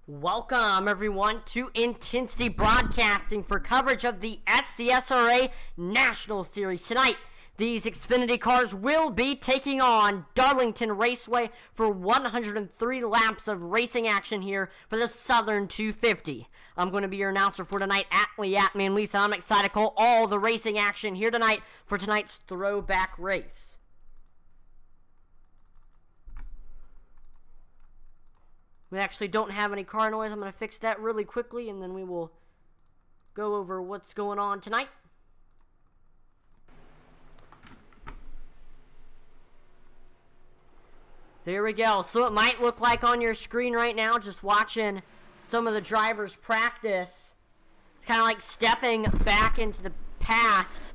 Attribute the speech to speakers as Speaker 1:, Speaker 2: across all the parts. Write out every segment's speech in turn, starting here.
Speaker 1: Welcome, everyone, to Intensity Broadcasting for coverage of the SCSRA National Series. Tonight, these Xfinity cars will be taking on Darlington Raceway for 103 laps of racing action here for the Southern 250. I'm going to be your announcer for tonight, Atman Lisa. I'm excited to call all the racing action here tonight for tonight's throwback race. We actually don't have any car noise. I'm going to fix that really quickly, and then we will go over what's going on tonight. There we go. So it might look like on your screen right now, just watching some of the drivers practice. It's kind of like stepping back into the past.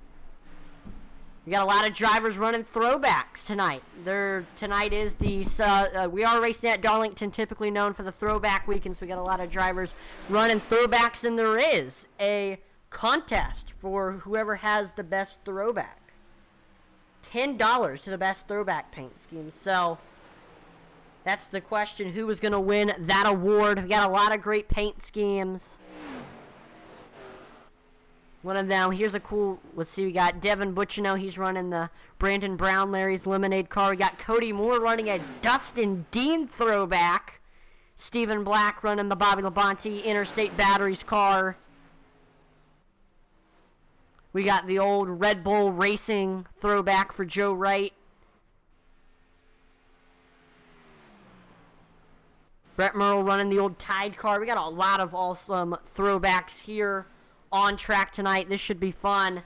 Speaker 1: We got a lot of drivers running throwbacks tonight. Tonight is the we are racing at Darlington, typically known for the throwback weekend. So we got a lot of drivers running throwbacks, and there is a contest for whoever has the best throwback. $10 to the best throwback paint scheme. So that's the question: who is going to win that award? We got a lot of great paint schemes. One of them, here's a cool, let's see, we got Devin Butchino, he's running the Brandon Brown Larry's Lemonade car. We got Cody Moore running a Dustin Dean throwback. Stephen Black running the Bobby Labonte Interstate Batteries car. We got the old Red Bull Racing throwback for Joe Wright. Brett Merle running the old Tide car. We got a lot of awesome throwbacks here on track tonight. This should be fun.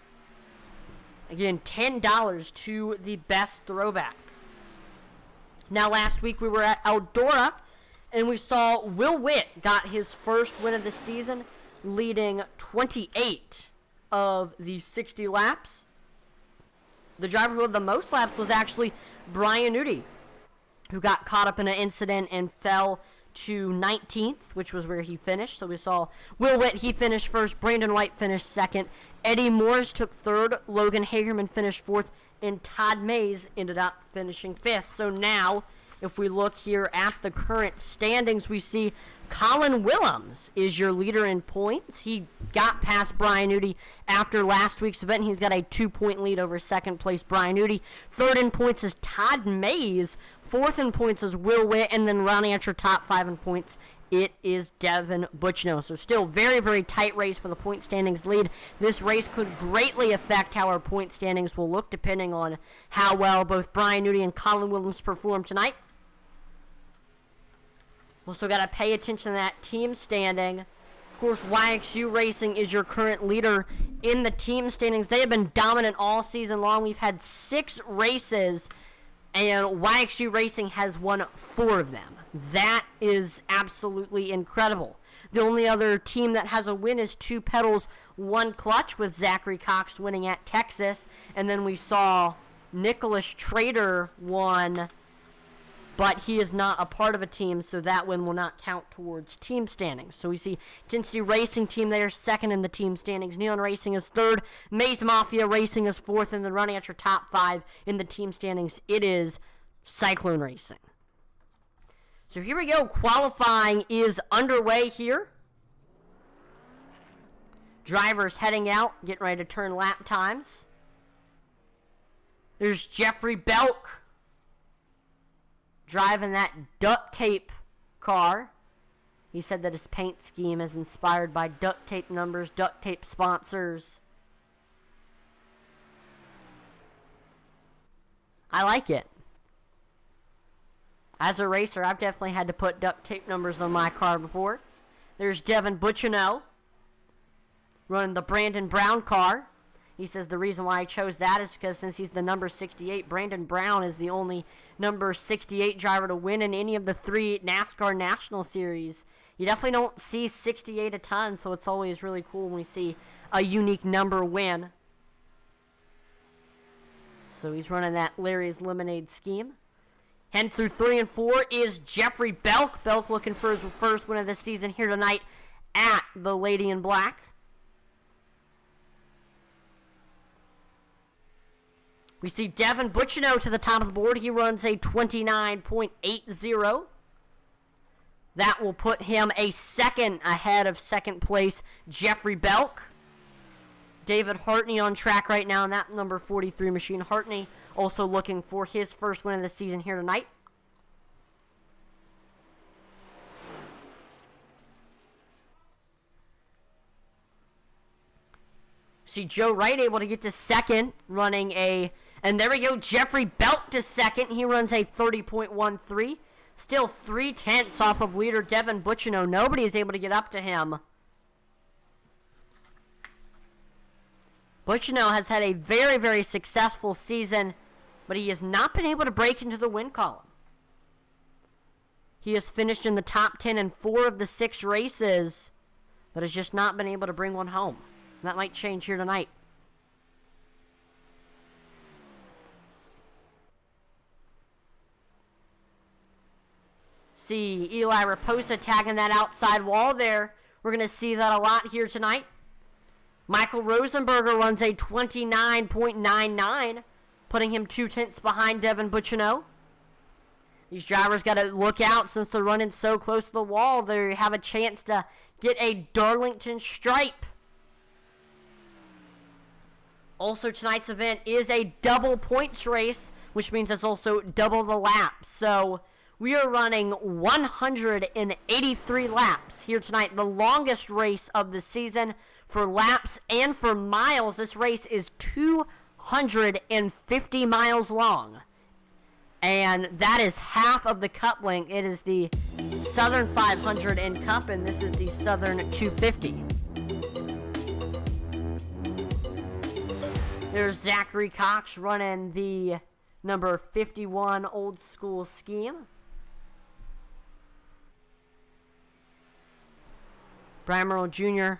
Speaker 1: Again, $10 to the best throwback. Now, last week we were at Eldora, and we saw Will Witt got his first win of the season, leading 28 of the 60 laps. The driver who had the most laps was actually Brian Nudi, who got caught up in an incident and fell to 19th, which was where he finished. So we saw Will Witt, he finished first. Brandon White finished second. Eddie Morris took third. Logan Hagerman finished fourth. And Todd Mays ended up finishing fifth. So now, if we look here at the current standings, we see Colin Willems is your leader in points. He got past Brian Nudi after last week's event. He's got a 2-point lead over second place Brian Nudi. Third in points is Todd Mays. Fourth in points is Will Witt. And then rounding out your top 5 in points, it is Devin Butchino. So still very, very tight race for the point standings lead. This race could greatly affect how our point standings will look depending on how well both Brian Nudi and Colin Willems perform tonight. Also got to pay attention to that team standing. Of course, YXU Racing is your current leader in the team standings. They have been dominant all season long. We've had 6 races, and YXU Racing has won 4 of them. That is absolutely incredible. The only other team that has a win is 2 Pedals, 1 Clutch, with Zachary Cox winning at Texas. And then we saw Nicholas Trader won, but he is not a part of a team, so that win will not count towards team standings. So we see Intensity Racing Team there, second in the team standings. Neon Racing is third. Maze Mafia Racing is fourth. And then running at your top 5 in the team standings, it is Cyclone Racing. So here we go. Qualifying is underway here. Drivers heading out, getting ready to turn lap times. There's Jeffrey Belk driving that duct tape car. He said that his paint scheme is inspired by duct tape numbers, duct tape sponsors. I like it. As a racer, I've definitely had to put duct tape numbers on my car before. There's Devin Butchino running the Brandon Brown car. He says the reason why I chose that is because since he's the number 68, Brandon Brown is the only number 68 driver to win in any of the 3 NASCAR National Series. You definitely don't see 68 a ton, so it's always really cool when we see a unique number win. So he's running that Larry's Lemonade scheme. Heading through 3 and 4 is Jeffrey Belk. Belk looking for his first win of the season here tonight at the Lady in Black. We see Devin Butchino to the top of the board. He runs a 29.80. That will put him a second ahead of second place Jeffrey Belk. David Hartney on track right now in that number 43 machine. Hartney also looking for his first win of the season here tonight. See Joe Wright able to get to second, running and there we go, Jeffrey Belk to second. He runs a 30.13. Still 0.3 off of leader Devin Butchino. Nobody is able to get up to him. Butchino has had a very, very successful season, but he has not been able to break into the win column. He has finished in the top 10 in 4 of the 6 races, but has just not been able to bring one home. That might change here tonight. See Eli Raposa tagging that outside wall there. We're going to see that a lot here tonight. Michael Rosenberger runs a 29.99, putting him 0.2 behind Devin Butchino. These drivers got to look out since they're running so close to the wall. They have a chance to get a Darlington stripe. Also, tonight's event is a double points race, which means it's also double the laps. So we are running 183 laps here tonight, the longest race of the season for laps and for miles. This race is 250 miles long, and that is half of the Cup length. It is the Southern 500 in Cup, and this is the Southern 250. There's Zachary Cox running the number 51 old school scheme. Brian Merle Jr.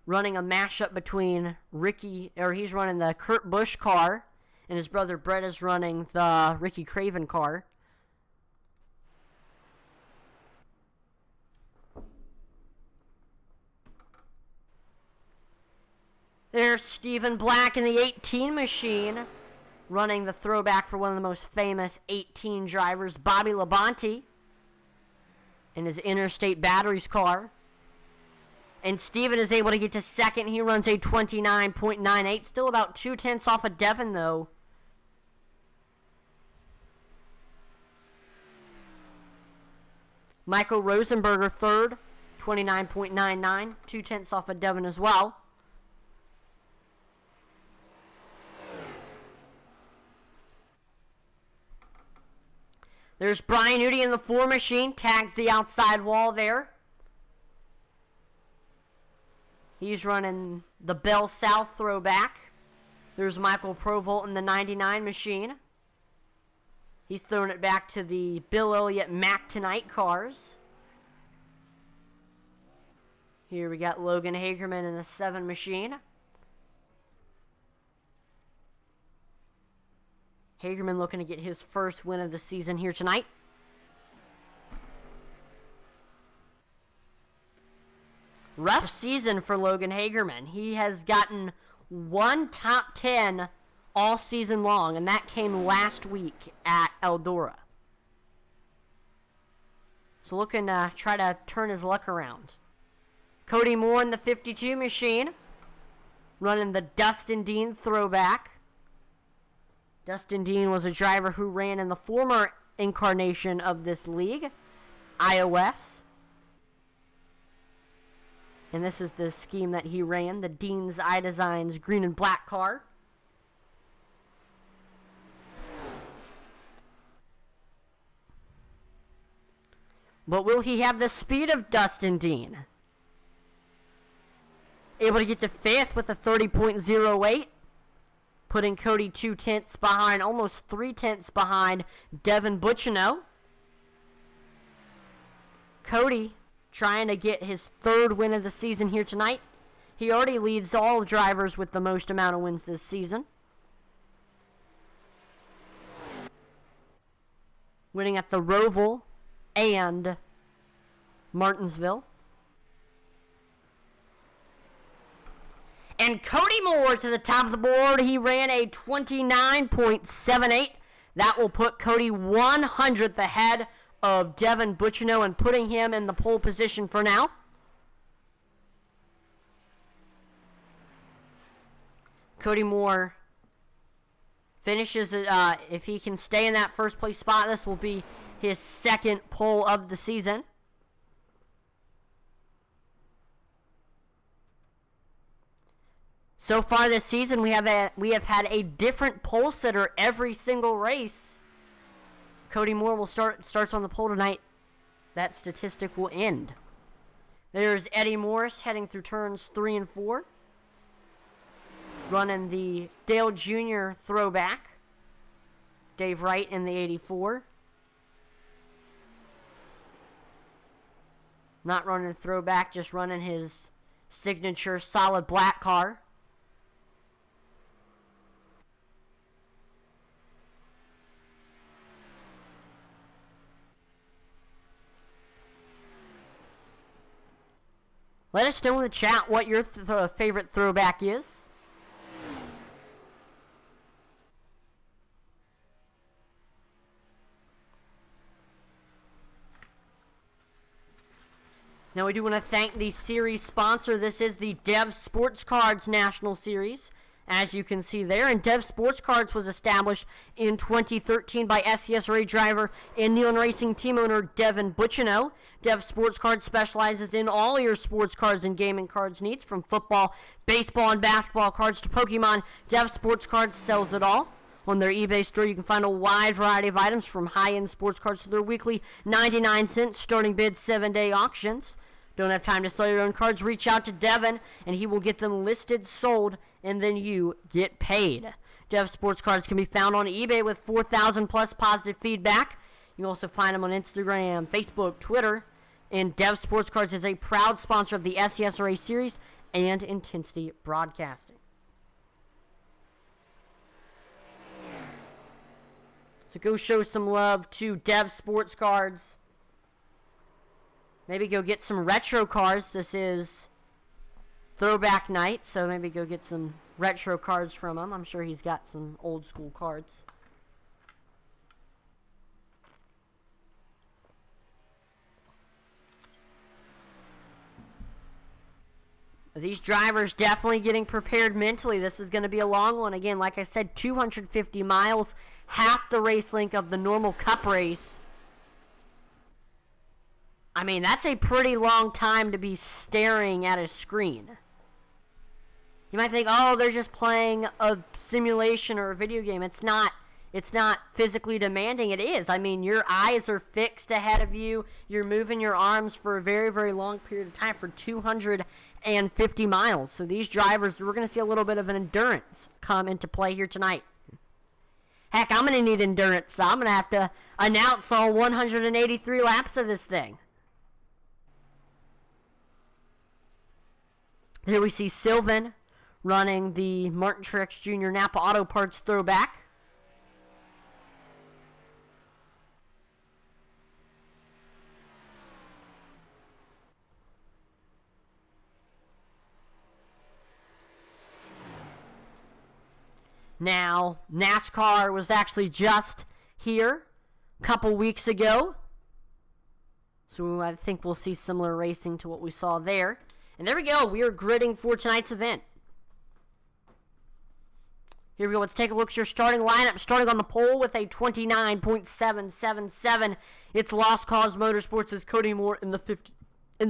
Speaker 1: running a mashup between he's running the Kurt Busch car, and his brother Brett is running the Ricky Craven car. There's Stephen Black in the 18 machine, running the throwback for one of the most famous 18 drivers, Bobby Labonte, in his Interstate Batteries car. And Steven is able to get to second. He runs a 29.98. Still about 0.2 off of Devin, though. Michael Rosenberger third, 29.99. 0.2 off of Devin as well. There's Brian Udy in the 4 machine. Tags the outside wall there. He's running the Bell South throwback. There's Michael Provolt in the 99 machine. He's throwing it back to the Bill Elliott Mac Tonight cars. Here we got Logan Hagerman in the 7 machine. Hagerman looking to get his first win of the season here tonight. Rough season for Logan Hagerman. He has gotten 1 top 10 all season long, and that came last week at Eldora. So looking to try to turn his luck around. Cody Moore in the 52 machine, running the Dustin Dean throwback. Dustin Dean was a driver who ran in the former incarnation of this league, iOS. And this is the scheme that he ran, the Dean's iDesigns green and black car. But will he have the speed of Dustin Dean? Able to get to 5th with a 30.08. Putting Cody 0.2 behind, almost 0.3 behind Devin Butchino. Cody trying to get his 3rd win of the season here tonight. He already leads all drivers with the most amount of wins this season. Winning at the Roval and Martinsville. And Cody Moore to the top of the board. He ran a 29.78. That will put Cody 100th ahead of Devin Bucciano and putting him in the pole position for now. Cody Moore finishes it. If he can stay in that first place spot, this will be his second pole of the season. So far this season, we have had a different pole sitter every single race. Cody Moore will starts on the pole tonight. That statistic will end. There's Eddie Morris heading through turns 3 and 4. Running the Dale Jr. throwback. Dave Wright in the 84. Not running a throwback, just running his signature solid black car. Let us know in the chat what your favorite throwback is. Now we do want to thank the series sponsor. This is the Dev Sports Cards National Series, as you can see there. And Dev Sports Cards was established in 2013 by SCSRA driver and Neon Racing team owner Devin Bucciano. Dev Sports Cards specializes in all your sports cards and gaming cards needs, from football, baseball, and basketball cards to Pokemon. Dev Sports Cards sells it all. On their eBay store, you can find a wide variety of items, from high-end sports cards to their weekly 99-cent starting bid 7-day auctions. Don't have time to sell your own cards? Reach out to Devin, and he will get them listed, sold, and then you get paid. Dev Sports Cards can be found on eBay with 4,000 plus positive feedback. You can also find them on Instagram, Facebook, Twitter. And Dev Sports Cards is a proud sponsor of the SCSRA series and Intensity Broadcasting. So go show some love to Dev Sports Cards. Maybe go get some retro cards. This is throwback night, so maybe go get some retro cards from him. I'm sure he's got some old school cards. These drivers definitely getting prepared mentally. This is going to be a long one. Again, like I said, 250 miles, half the race length of the normal Cup race. I mean, that's a pretty long time to be staring at a screen. You might think, oh, they're just playing a simulation or a video game. It's not physically demanding. It is. I mean, your eyes are fixed ahead of you. You're moving your arms for a very, very long period of time for 250 miles. So these drivers, we're going to see a little bit of an endurance come into play here tonight. Heck, I'm going to need endurance. So I'm going to have to announce all 183 laps of this thing. Here we see Sylvan running the Martin Truex Jr. Napa Auto Parts throwback. Now, NASCAR was actually just here a couple weeks ago. So I think we'll see similar racing to what we saw there. And there we go. We are gridding for tonight's event. Here we go. Let's take a look at your starting lineup. Starting on the pole with a 29.777. It's Lost Cause Motorsports' Cody Moore in the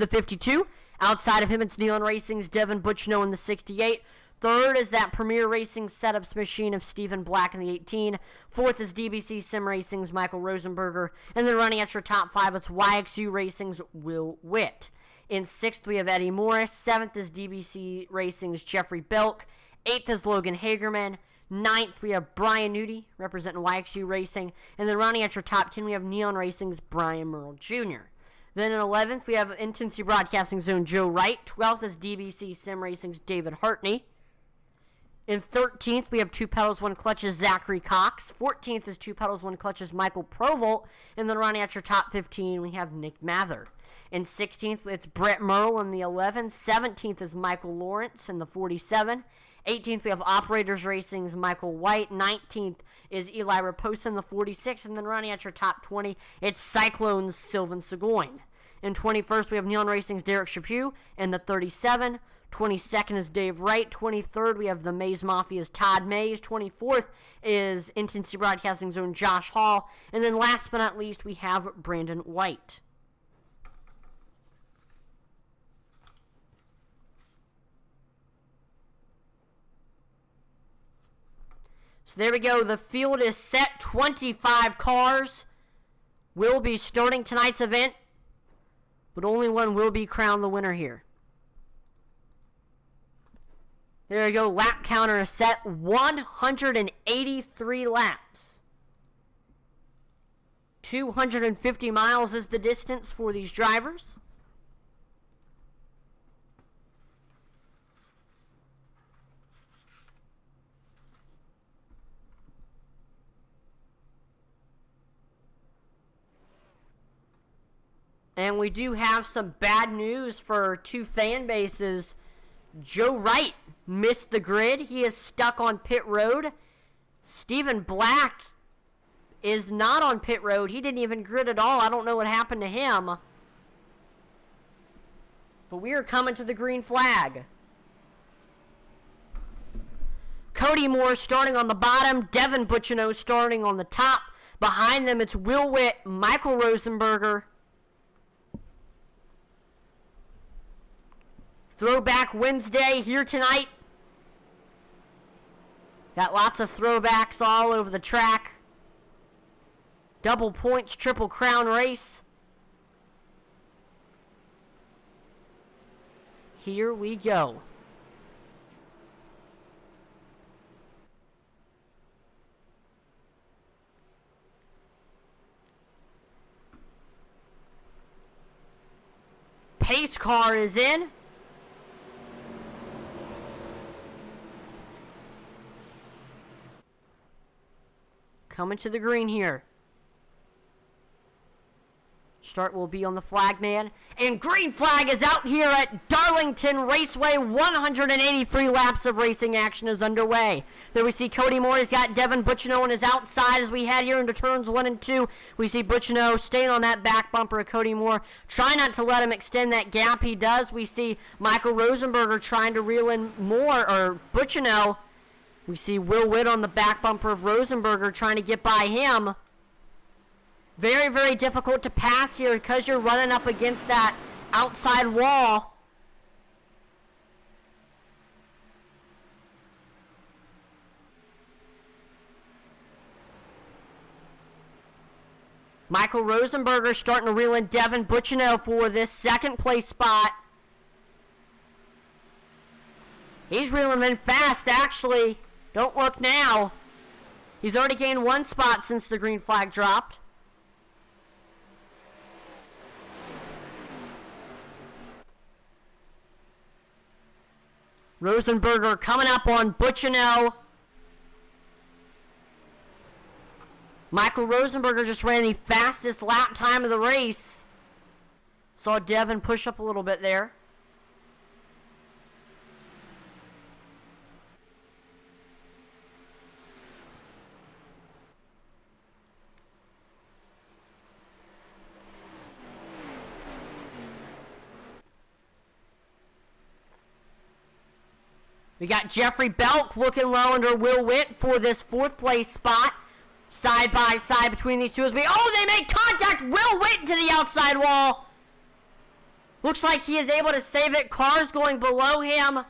Speaker 1: 52. Outside of him, it's Neon Racing's Devin Bucciano in the 68. Third is that Premier Racing Setups machine of Stephen Black in the 18. Fourth is DBC Sim Racing's Michael Rosenberger. And then running at your top 5, it's YXU Racing's Will Witt. In 6th, we have Eddie Morris. 7th is DBC Racing's Jeffrey Belk. 8th is Logan Hagerman. 9th, we have Brian Nudie, representing YXU Racing. And then running at your top 10, we have Neon Racing's Brian Merle Jr. Then in 11th, we have Intensity Broadcasting Zone Joe Wright. 12th is DBC Sim Racing's David Hartney. In 13th, we have 2 pedals, 1 clutches, Zachary Cox. 14th is 2 pedals, 1 clutches, Michael Provolt. And then running at your top 15, we have Nick Mather. In 16th, it's Brett Merle in the 11. 17th is Michael Lawrence in the 47. 18th, we have Operators Racing's Michael White. 19th is Eli Raposa in the 46. And then running at your top 20, it's Cyclones Sylvan Seguin. In 21st, we have Neon Racing's Derek Chaput in the 37. 22nd is Dave Wright. 23rd, we have the Maze Mafia's Todd Mays. 24th is Intensity Broadcasting's own Josh Hall. And then last but not least, we have Brandon White. So there we go. The field is set. 25 cars will be starting tonight's event, but only one will be crowned the winner here. There you go. Lap counter is set. 183 laps. 250 miles is the distance for these drivers. And we do have some bad news for two fan bases. Joe Wright missed the grid. He is stuck on pit road. Stephen Black is not on pit road. He didn't even grid at all. I don't know what happened to him. But we are coming to the green flag. Cody Moore starting on the bottom. Devin Butchino starting on the top. Behind them, it's Will Witt, Michael Rosenberger. Throwback Wednesday here tonight. Got lots of throwbacks all over the track. Double points, triple crown race. Here we go. Pace car is in. Coming to the green here. Start will be on the flag man. And green flag is out here at Darlington Raceway. 183 laps of racing action is underway. There we see Cody Moore. He's got Devin Butchino on his outside as we head here into turns 1 and 2. We see Butchino staying on that back bumper of Cody Moore. Try not to let him extend that gap. He does. We see Michael Rosenberger trying to reel in Moore, or Butchino. We see Will Witt on the back bumper of Rosenberger trying to get by him. Very, very difficult to pass here because you're running up against that outside wall. Michael Rosenberger starting to reel in Devin Butchino for this second place spot. He's reeling in fast, actually. Don't look now. He's already gained 1 spot since the green flag dropped. Rosenberger coming up on Butchino. Michael Rosenberger just ran the fastest lap time of the race. Saw Devin push up a little bit there. We got Jeffrey Belk looking low under Will Witt for this 4th place spot. Side by side between these two as we... Oh, they make contact! Will Witt to the outside wall. Looks like he is able to save it. Cars going below him.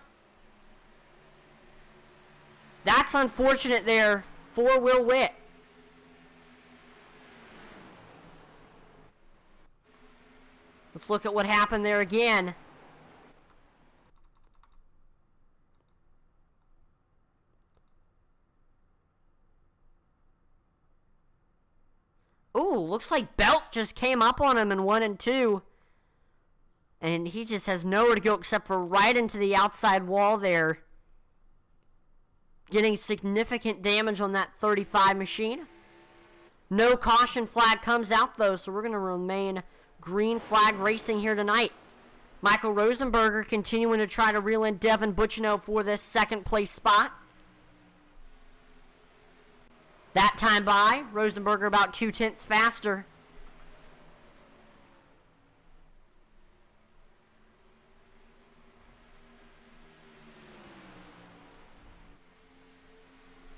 Speaker 1: That's unfortunate there for Will Witt. Let's look at what happened there again. Ooh, looks like Belk just came up on him in 1 and 2. And he just has nowhere to go except for right into the outside wall there. Getting significant damage on that 35 machine. No caution flag comes out though, so we're going to remain green flag racing here tonight. Michael Rosenberger continuing to try to reel in Devin Bucciano for this second place spot. That time by, Rosenberger about 0.2 faster.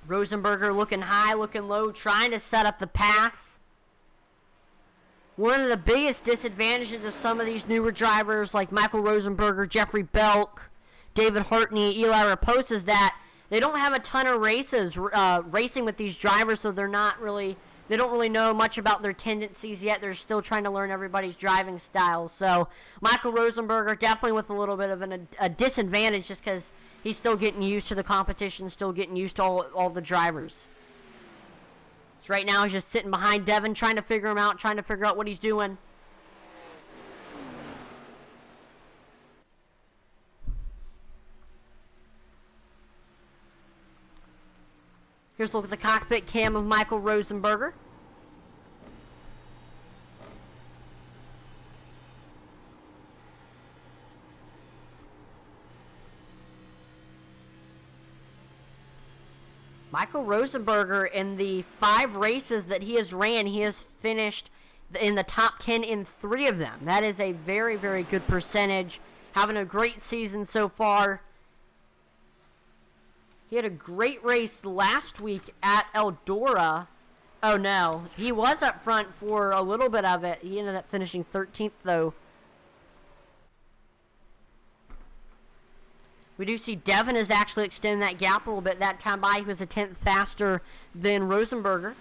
Speaker 1: Rosenberger looking high, looking low, trying to set up the pass. One of the biggest disadvantages of some of these newer drivers like Michael Rosenberger, Jeffrey Belk, David Hartney, Eli Raposa is that they don't have a ton of races racing with these drivers, so they don't really know much about their tendencies yet. They're still trying to learn everybody's driving style. So Michael Rosenberger definitely with a little bit of a disadvantage just because he's still getting used to the competition, still getting used to all the drivers. So right now he's just sitting behind Devin, trying to figure him out, trying to figure out what he's doing. Here's a look at the cockpit cam of Michael Rosenberger. Michael Rosenberger, in the 5 races that he has ran, he has finished in the top 10 in 3 of them. That is a very, very good percentage. Having a great season so far. He had a great race last week at Eldora. Oh no, he was up front for a little bit of it. He ended up finishing 13th though. We do see Devin is actually extending that gap a little bit. That time by, he was a 10th faster than Rosenberger.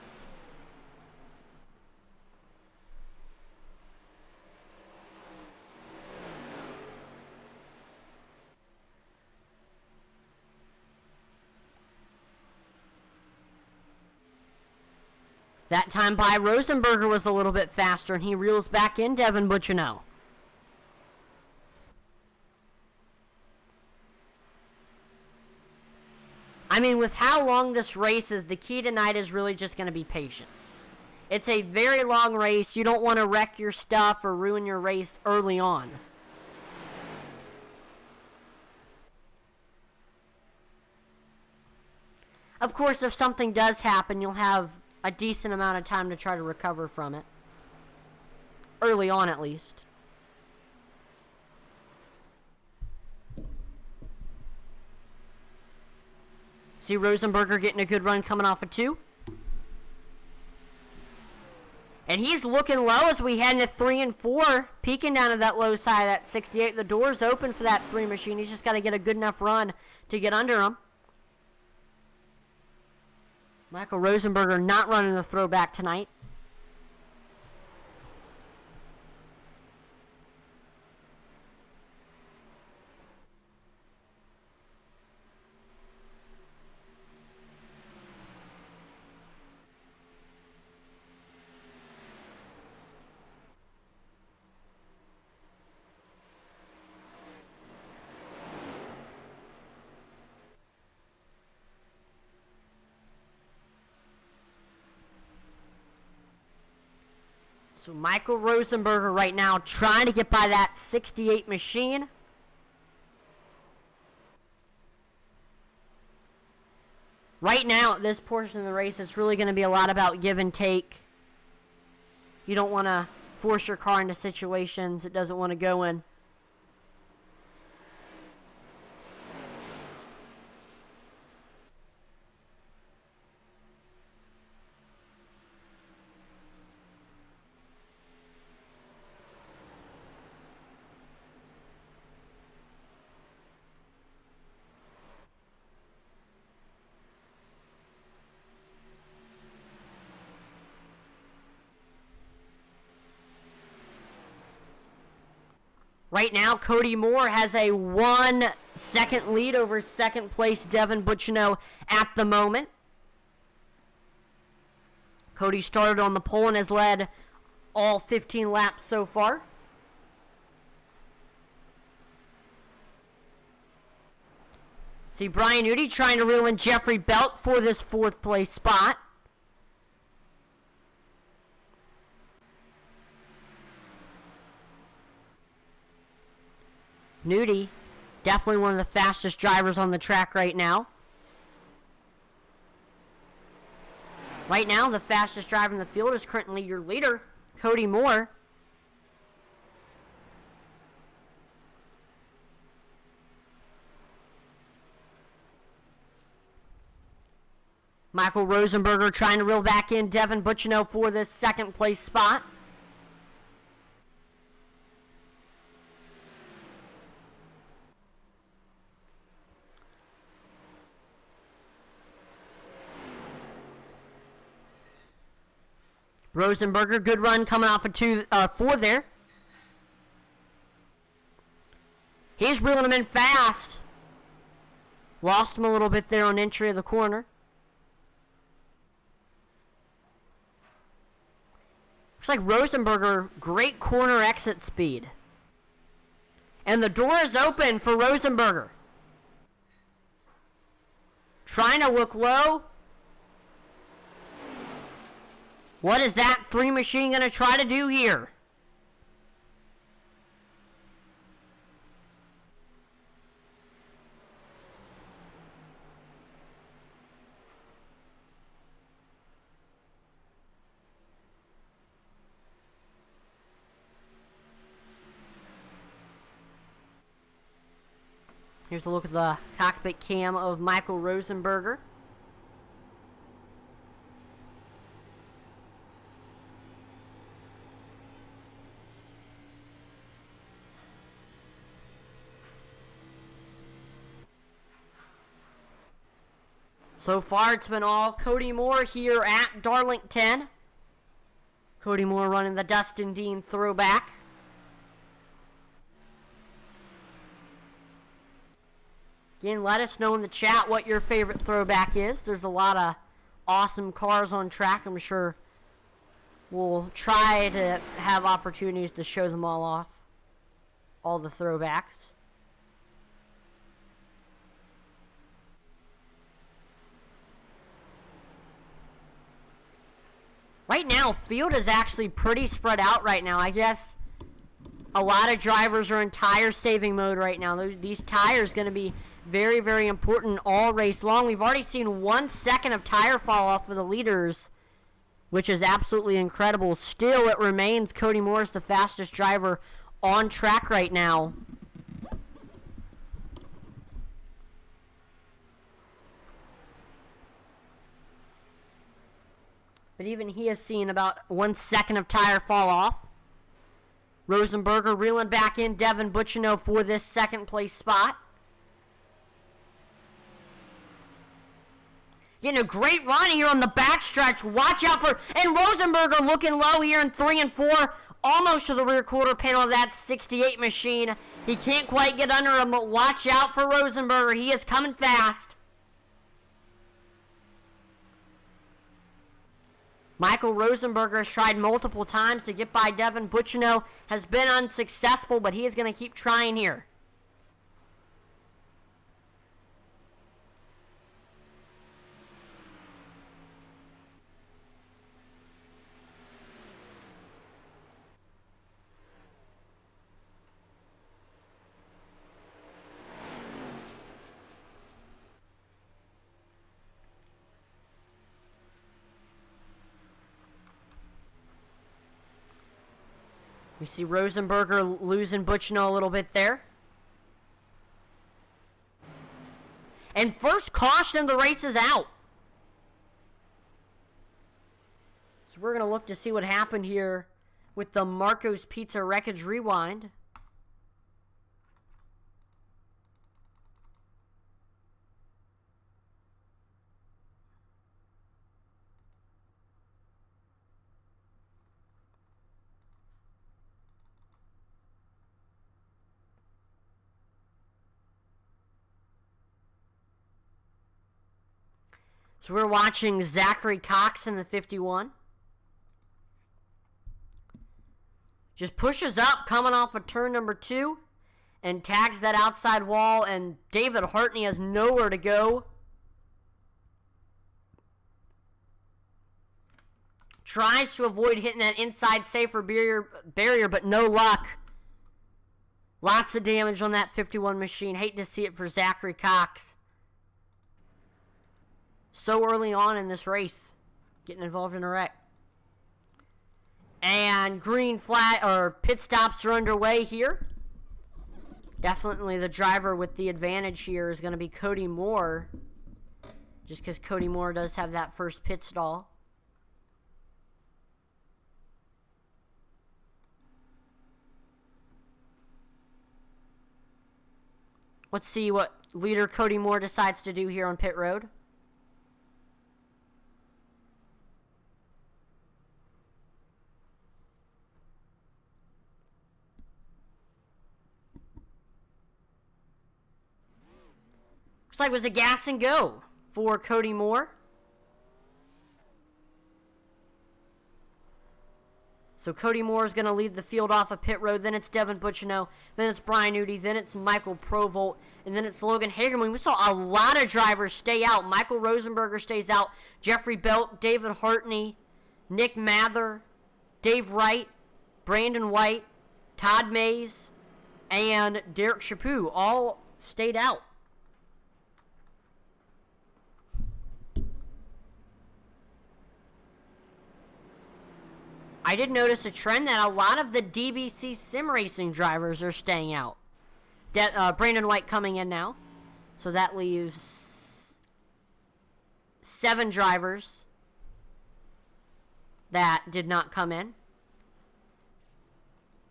Speaker 1: That time by, Rosenberger was a little bit faster, and he reels back in Devin Bucciano. I mean, with how long this race is, the key tonight is really just going to be patience. It's a very long race. You don't want to wreck your stuff or ruin your race early on. Of course, if something does happen, you'll have a decent amount of time to try to recover from it. Early on, at least. See Rosenberger getting a good run coming off of 2. And he's looking low as we head into 3 and 4. Peeking down to that low side at 68. The door's open for that 3 machine. He's just got to get a good enough run to get under him. Michael Rosenberger not running the throwback tonight. So Michael Rosenberger right now trying to get by that 68 machine. Right now, at this portion of the race, it's really going to be a lot about give and take. You don't want to force your car into situations it doesn't want to go in. Right now, Cody Moore has a 1-second lead over second place Devin Bucciano at the moment. Cody started on the pole and has led all 15 laps so far. See Brian Udy trying to reel in Jeffrey Belk for this 4th place spot. Nudie, definitely one of the fastest drivers on the track right now. Right now, the fastest driver in the field is currently your leader, Cody Moore. Michael Rosenberger trying to reel back in Devin Butchino for this second place spot. Rosenberger, good run coming off of 4 there. He's reeling him in fast. Lost him a little bit there on entry of the corner. Looks like Rosenberger, great corner exit speed. And the door is open for Rosenberger. Trying to look low. What is that 3 machine going to try to do here? Here's a look at the cockpit cam of Michael Rosenberger. So far, it's been all Cody Moore here at Darlington. Cody Moore running the Dustin Dean throwback. Again, let us know in the chat what your favorite throwback is. There's a lot of awesome cars on track. I'm sure we'll try to have opportunities to show them all off. All the throwbacks. Right now, field is actually pretty spread out right now. I guess a lot of drivers are in tire saving mode right now. These tires going to be very, very important all race long. We've already seen 1 second of tire fall off for the leaders, which is absolutely incredible. Still, it remains Cody Moore is the fastest driver on track right now. But even he has seen about 1 second of tire fall off. Rosenberger reeling back in Devin Butchino for this second place spot. Getting a great run here on the backstretch. Watch out for... And Rosenberger looking low here in 3 and 4. Almost to the rear quarter panel of that 68 machine. He can't quite get under him, but watch out for Rosenberger. He is coming fast. Michael Rosenberger has tried multiple times to get by Devin Butchino. Has been unsuccessful, but he is going to keep trying here. We see Rosenberger losing Butchino a little bit there. And first caution of the race is out. So we're going to look to see what happened here with the Marco's Pizza Wreckage Rewind. So we're watching Zachary Cox in the 51. Just pushes up, coming off of turn number 2. And tags that outside wall, and David Hartney has nowhere to go. Tries to avoid hitting that inside safer barrier, but no luck. Lots of damage on that 51 machine. Hate to see it for Zachary Cox. So early on in this race, getting involved in a wreck. And green flag, or pit stops are underway here. Definitely the driver with the advantage here is going to be Cody Moore. Just because Cody Moore does have that first pit stall. Let's see what leader Cody Moore decides to do here on pit road. Looks like it was a gas and go for Cody Moore. So Cody Moore is going to lead the field off of pit road. Then it's Devin Bucciano. Then it's Brian Nudi. Then it's Michael Provolt. And then it's Logan Hagerman. We saw a lot of drivers stay out. Michael Rosenberger stays out. Jeffrey Belk, David Hartney, Nick Mather, Dave Wright, Brandon White, Todd Mays, and Derek Chaput all stayed out. I did notice a trend that a lot of the DBC sim racing drivers are staying out. Brandon White coming in now. So that leaves 7 drivers that did not come in.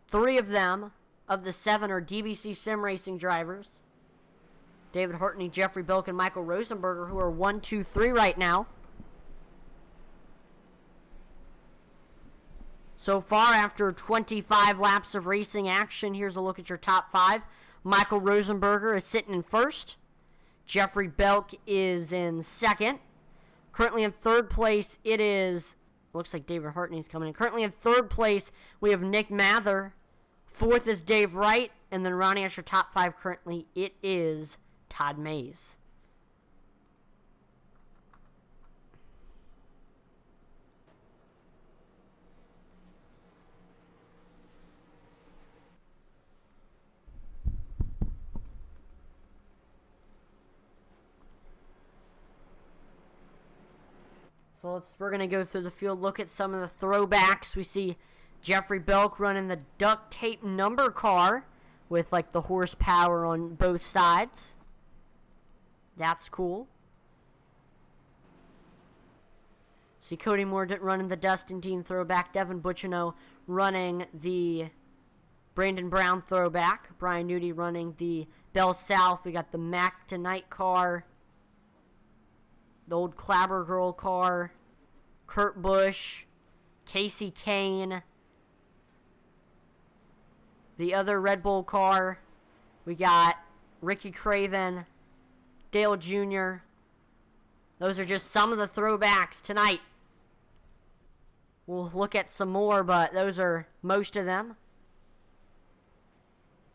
Speaker 1: 3 of them, of the 7, are DBC sim racing drivers. David Hortney, Jeffrey Bilk, and Michael Rosenberger, who are 1, 2, 3 right now. So far, after 25 laps of racing action, here's a look at your top 5. Michael Rosenberger is sitting in first. Jeffrey Belk is in second. Currently in third place, it is... Looks like David Hartney's coming in. Currently in third place, we have Nick Mather. Fourth is Dave Wright. And then rounding out your top 5 currently, it is Todd Mays. So we're going to go through the field, look at some of the throwbacks. We see Jeffrey Belk running the duct tape number car with like the horsepower on both sides. That's cool. See Cody Moore running the Dustin Dean throwback. Devin Bucciano running the Brandon Brown throwback. Brian Nudi running the Bell South. We got the Mac Tonight car. The old Clabber Girl car, Kurt Busch, Casey Kane, the other Red Bull car, we got Ricky Craven, Dale Jr. Those are just some of the throwbacks tonight. We'll look at some more, but those are most of them.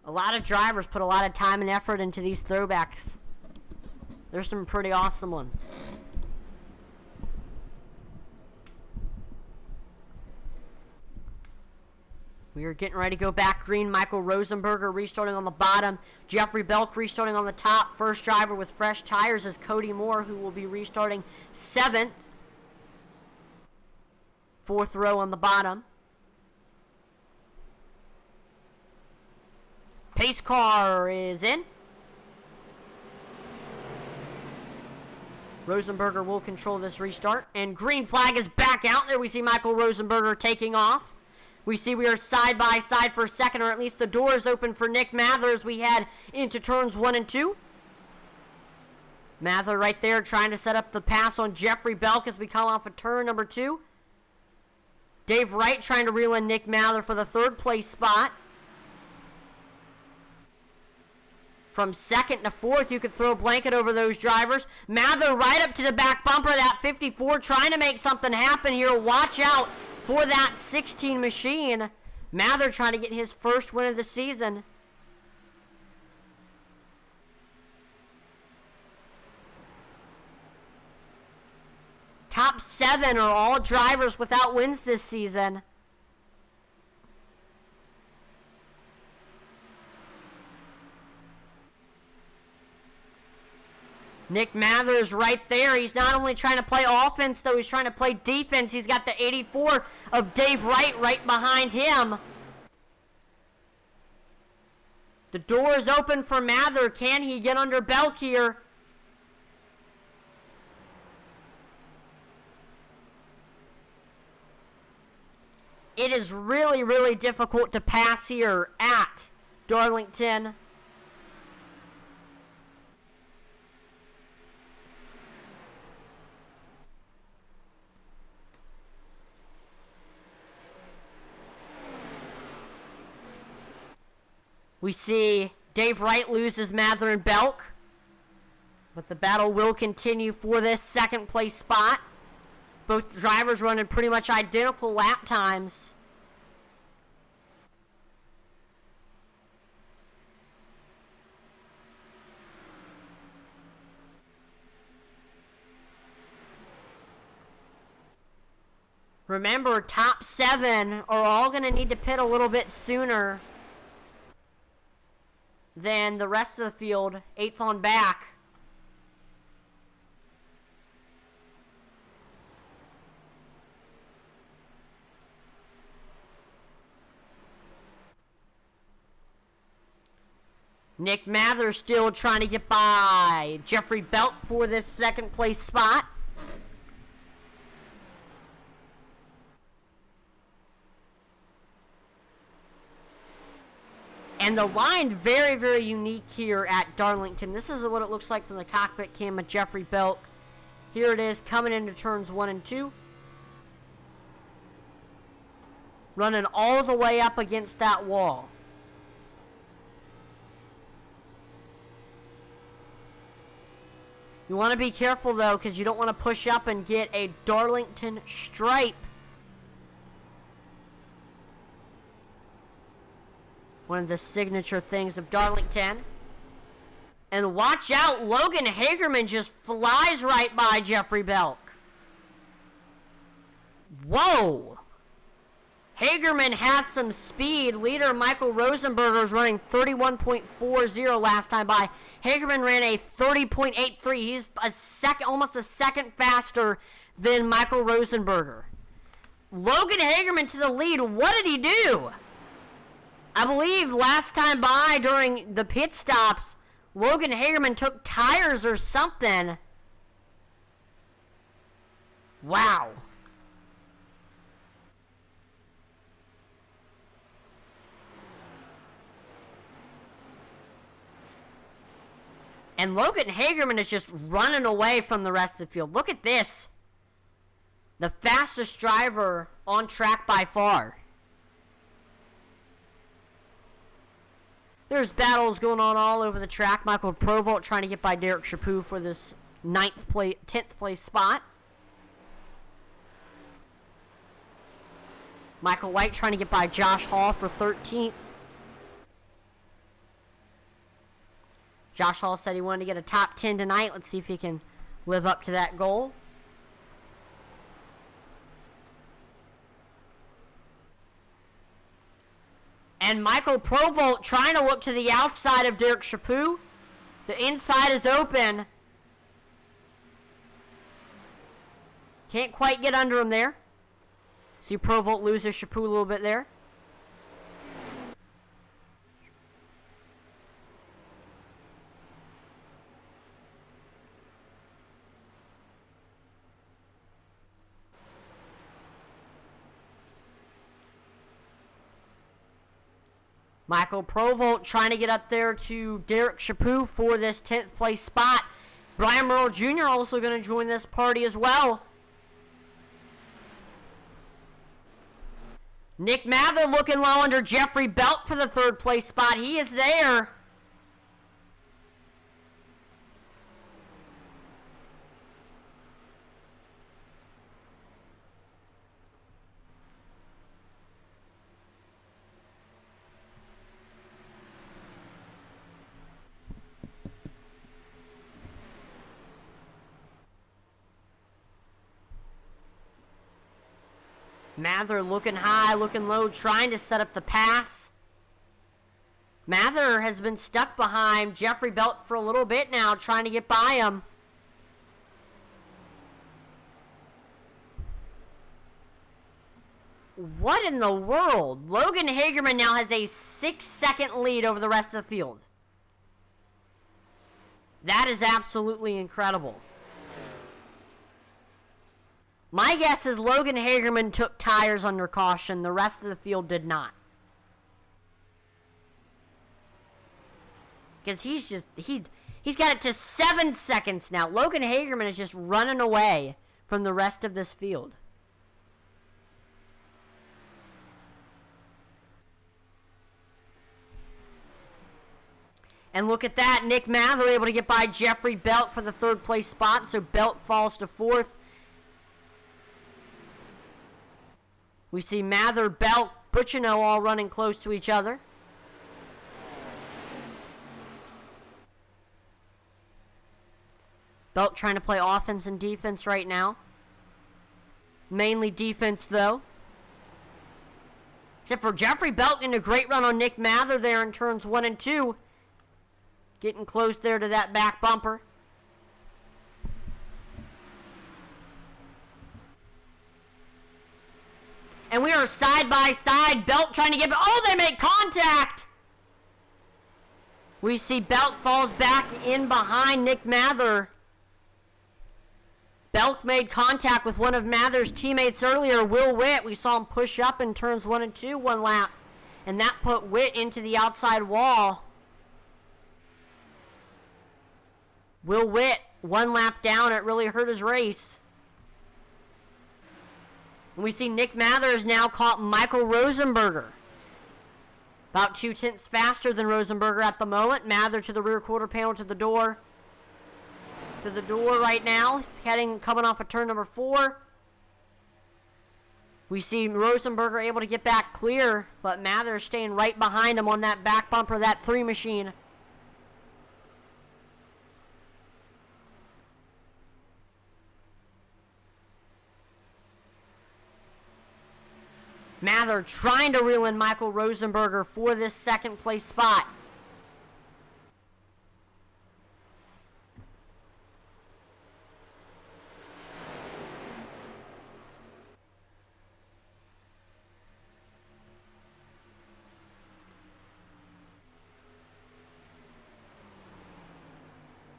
Speaker 1: A lot of drivers put a lot of time and effort into these throwbacks. There's some pretty awesome ones. We are getting ready to go back green. Michael Rosenberger restarting on the bottom. Jeffrey Belk restarting on the top. First driver with fresh tires is Cody Moore, who will be restarting 7th. 4th row on the bottom. Pace car is in. Rosenberger will control this restart. And green flag is back out there. We see Michael Rosenberger taking off. We see we are side by side for a second, or at least the door is open for Nick Mather as we head into turns 1 and 2. Mather right there trying to set up the pass on Jeffrey Belk as we come off of turn number 2. Dave Wright trying to reel in Nick Mather for the 3rd place spot. From 2nd to 4th, you could throw a blanket over those drivers. Mather right up to the back bumper, that 54, trying to make something happen here. Watch out for that 16 machine. Mather trying to get his first win of the season. Top 7 are all drivers without wins this season. Nick Mather is right there. He's not only trying to play offense, though, he's trying to play defense. He's got the 84 of Dave Wright right behind him. The door is open for Mather. Can he get under Belk here? It is really, really difficult to pass here at Darlington. We see Dave Wright loses Mather and Belk. But the battle will continue for this second place spot. Both drivers running pretty much identical lap times. Remember, top 7 are all going to need to pit a little bit sooner than the rest of the field, 8th on back. Nick Mather still trying to get by Jeffrey Belk for this second place spot. And the line very, very unique here at Darlington. This is what it looks like from the cockpit cam of Jeffrey Belk. Here it is coming into turns 1 and 2. Running all the way up against that wall. You want to be careful, though, because you don't want to push up and get a Darlington stripe. One of the signature things of Darlington. And watch out, Logan Hagerman just flies right by Jeffrey Belk. Whoa! Hagerman has some speed. Leader Michael Rosenberger is running 31.40 last time by. Hagerman ran a 30.83. He's almost a second faster than Michael Rosenberger. Logan Hagerman to the lead. What did he do? I believe last time by during the pit stops, Logan Hagerman took tires or something. Wow. And Logan Hagerman is just running away from the rest of the field. Look at this. The fastest driver on track by far. There's battles going on all over the track. Michael Provolt trying to get by Derek Chaput for this 10th place spot. Michael White trying to get by Josh Hall for 13th. Josh Hall said he wanted to get a top 10 tonight. Let's see if he can live up to that goal. And Michael Provolt trying to look to the outside of Derek Chaput. The inside is open. Can't quite get under him there. See Provolt loses Chaput a little bit there. Michael Provolt trying to get up there to Derek Chaput for this 10th place spot. Brian Merle Jr. also going to join this party as well. Nick Mather looking low under Jeffrey Belk for the 3rd place spot. He is there. Mather looking high, looking low, trying to set up the pass. Mather has been stuck behind Jeffrey Belk for a little bit now, trying to get by him. What in the world? Logan Hagerman now has a 6-second lead over the rest of the field. That is absolutely incredible. My guess is Logan Hagerman took tires under caution. The rest of the field did not. Because he's got it to 7 seconds now. Logan Hagerman is just running away from the rest of this field. And look at that. Nick Mather able to get by Jeffrey Belt for the 3rd place spot. So Belt falls to 4th. We see Mather, Belt, Buccino all running close to each other. Belt trying to play offense and defense right now. Mainly defense, though. Except for Jeffrey Belt getting a great run on Nick Mather there in turns 1 and 2. Getting close there to that back bumper. And we are side by side. Belt trying to get... Oh, they make contact! We see Belt falls back in behind Nick Mather. Belt made contact with one of Mather's teammates earlier, Will Witt. We saw him push up in turns 1 and 2 one lap. And that put Witt into the outside wall. Will Witt, 1 lap down. It really hurt his race. And we see Nick Mather has now caught Michael Rosenberger. About 2/10 faster than Rosenberger at the moment. Mather to the rear quarter panel to the door. To the door right now. Coming off of turn number 4. We see Rosenberger able to get back clear. But Mather staying right behind him on that back bumper, that 3 machine. Mather trying to reel in Michael Rosenberger for this 2nd place spot.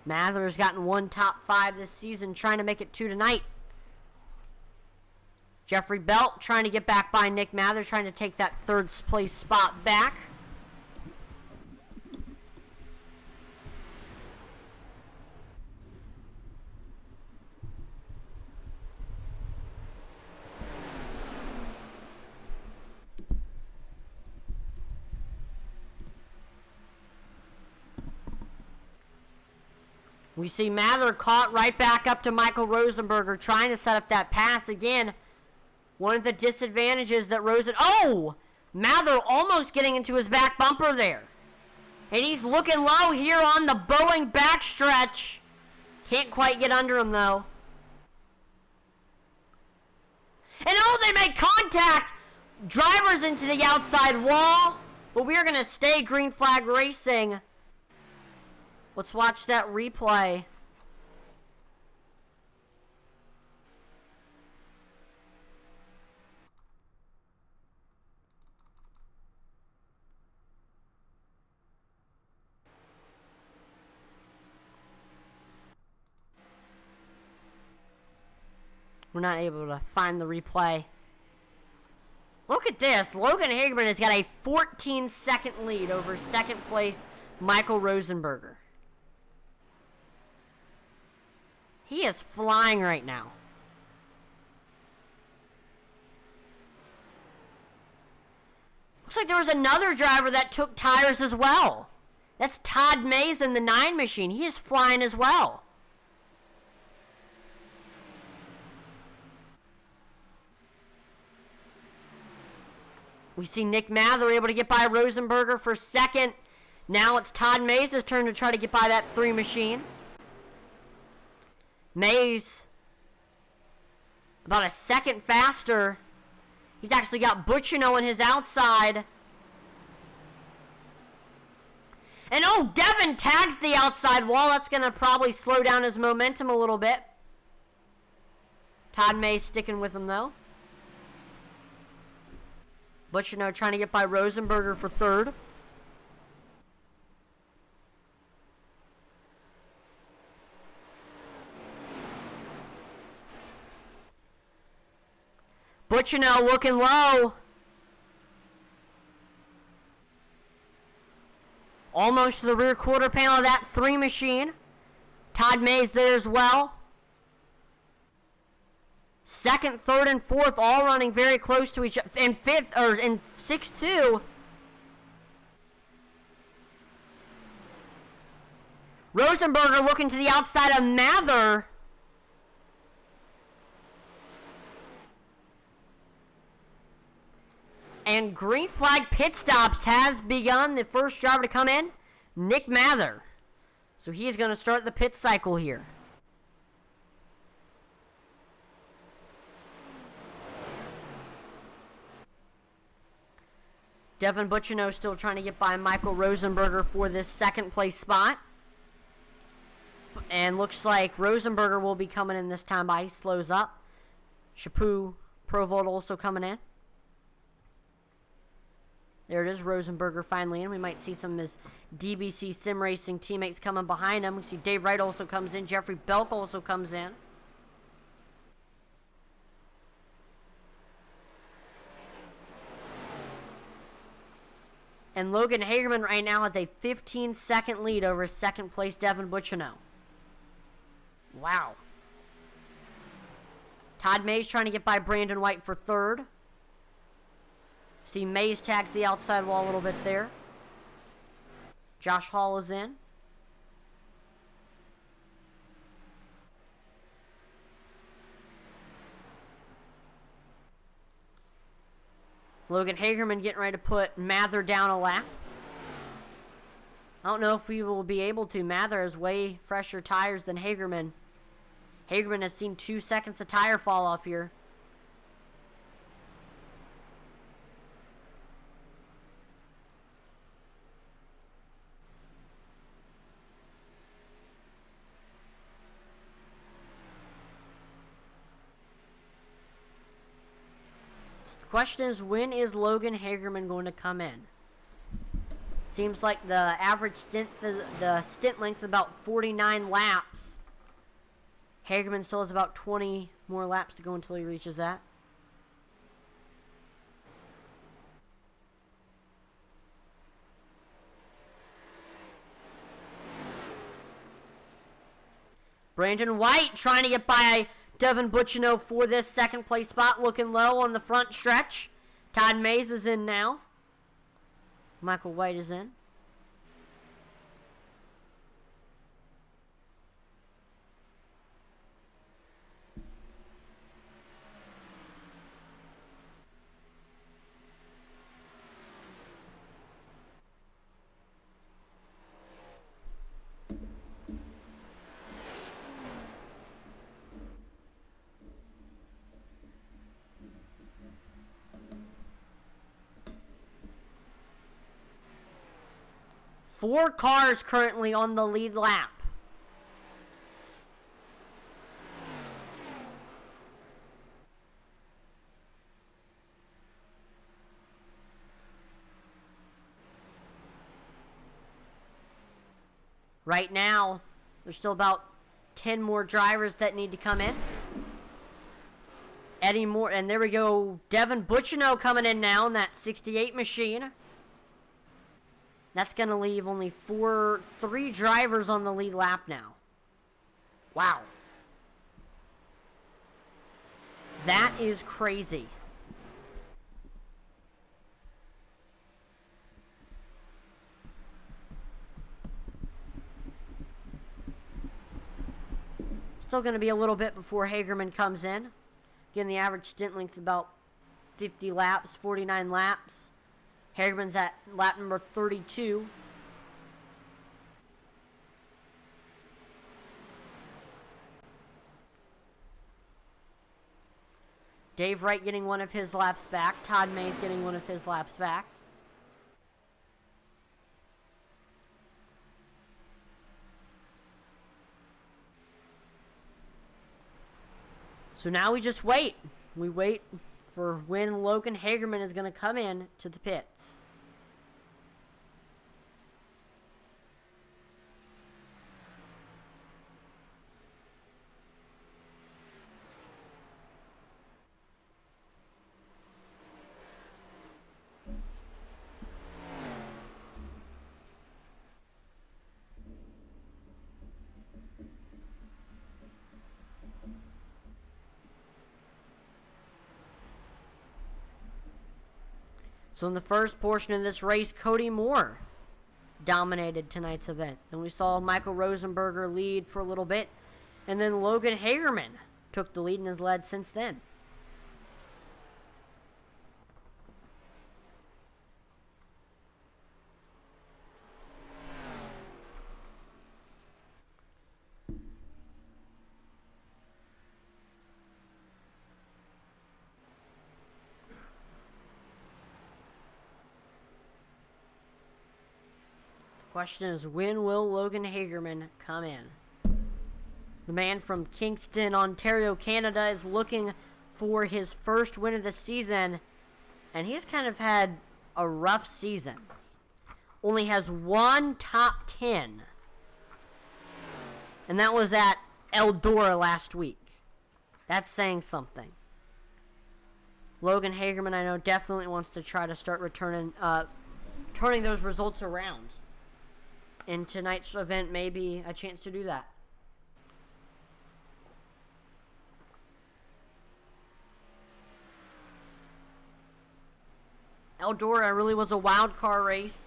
Speaker 1: Mather has gotten 1 top 5 this season, trying to make it 2 tonight. Jeffrey Belt trying to get back by Nick Mather, trying to take that 3rd place spot back. We see Mather caught right back up to Michael Rosenberger, trying to set up that pass again. One of the disadvantages that Oh! Mather almost getting into his back bumper there. And he's looking low here on the Boeing backstretch. Can't quite get under him, though. And oh, they make contact! Drivers into the outside wall. But we are going to stay green flag racing. Let's watch that replay. We're not able to find the replay. Look at this. Logan Hagerman has got a 14-second lead over 2nd place Michael Rosenberger. He is flying right now. Looks like there was another driver that took tires as well. That's Todd Mays in the 9 machine. He is flying as well. We see Nick Mather able to get by Rosenberger for 2nd. Now it's Todd Mays' turn to try to get by that 3 machine. Mays, about a 2nd faster. He's actually got Buccino on his outside. And oh, Devin tags the outside wall. That's going to probably slow down his momentum a little bit. Todd Mays sticking with him, though. Butchino trying to get by Rosenberger for third. Butchino looking low. Almost to the rear quarter panel of that 3 machine. Todd Mays there as well. Second, third, and fourth all running very close to each other. And fifth, or in 6-2. Rosenberger looking to the outside of Mather. And green flag pit stops has begun. The first driver to come in, Nick Mather. So he is going to start the pit cycle here. Devin Butchino still trying to get by Michael Rosenberger for this second place spot. And looks like Rosenberger will be coming in this time by. He slows up. Chapu Provolt also coming in. There it is, Rosenberger finally in. We might see some of his DBC Sim Racing teammates coming behind him. We see Dave Wright also comes in. Jeffrey Belk also comes in. And Logan Hagerman right now has a 15-second lead over second place Devin Butchino. Wow. Todd Mays trying to get by Brandon White for third. See Mays tags the outside wall a little bit there. Josh Hall is in. Logan Hagerman getting ready to put Mather down a lap. I don't know if we will be able to. Mather has way fresher tires than Hagerman. Hagerman has seen 2 seconds of tire fall off here. The question is, when is Logan Hagerman going to come in? Seems like the average stint length is about 49 laps. Hagerman still has about 20 more laps to go until he reaches that. Brandon White trying to get by Devin Butchino for this second place spot, looking low on the front stretch. Todd Mays is in now. Michael White is in. Four cars currently on the lead lap. Right now, there's still about 10 more drivers that need to come in. Eddie Moore, and there we go. Devin Butchino coming in now in that 68 machine. That's going to leave only 3 drivers on the lead lap now. Wow. That is crazy. Still going to be a little bit before Hagerman comes in. Again, the average stint length is about 50 laps, 49 laps. Hagerman's at lap number 32. Dave Wright getting one of his laps back. Todd Mays getting one of his laps back. So now we just wait. We wait for when Logan Hagerman is going to come in to the pits. So in the first portion of this race, Cody Moore dominated tonight's event. Then we saw Michael Rosenberger lead for a little bit. And then Logan Hagerman took the lead and has led since then. Question is, when will Logan Hagerman come in? The man from Kingston, Ontario, Canada is looking for his first win of the season, and he's kind of had a rough season. Only has one top 10, and that was at Eldora last week. That's saying something. Logan Hagerman, I know, definitely wants to try to start turning those results around. And tonight's event may be a chance to do that. Eldora really was a wild card race.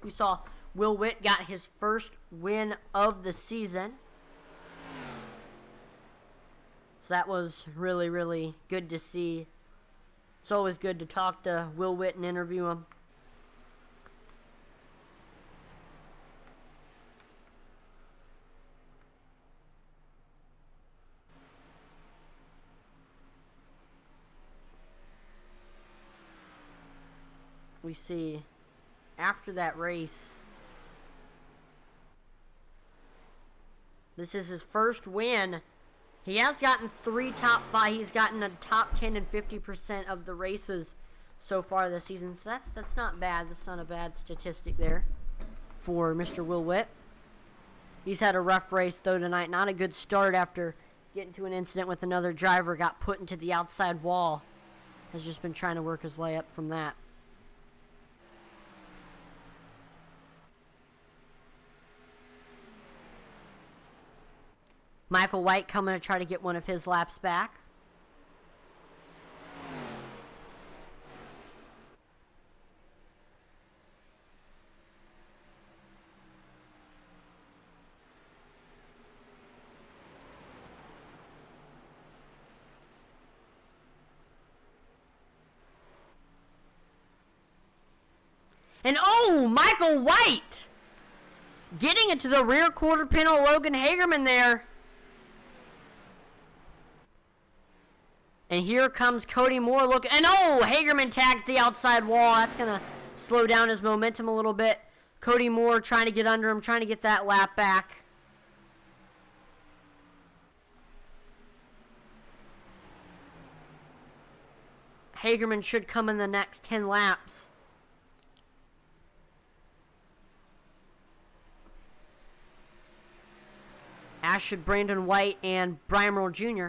Speaker 1: We saw Will Witt got his first win of the season. So that was really, really good to see. It's always good to talk to Will Witt and interview him. We see after that race, this is his first win. He has gotten 3 top 5. He's gotten a top 10 in 50% of the races so far this season. So that's not bad. That's not a bad statistic there for Mr. Will Witt. He's had a rough race though tonight. Not a good start after getting to an incident with another driver. Got put into the outside wall. Has just been trying to work his way up from that. Michael White coming to try to get one of his laps back. And oh, Michael White getting into the rear quarter panel. Logan Hagerman there. And here comes Cody Moore looking. And oh, Hagerman tags the outside wall. That's going to slow down his momentum a little bit. Cody Moore trying to get under him, trying to get that lap back. Hagerman should come in the next 10 laps. As should Brandon White and Brian Merle Jr.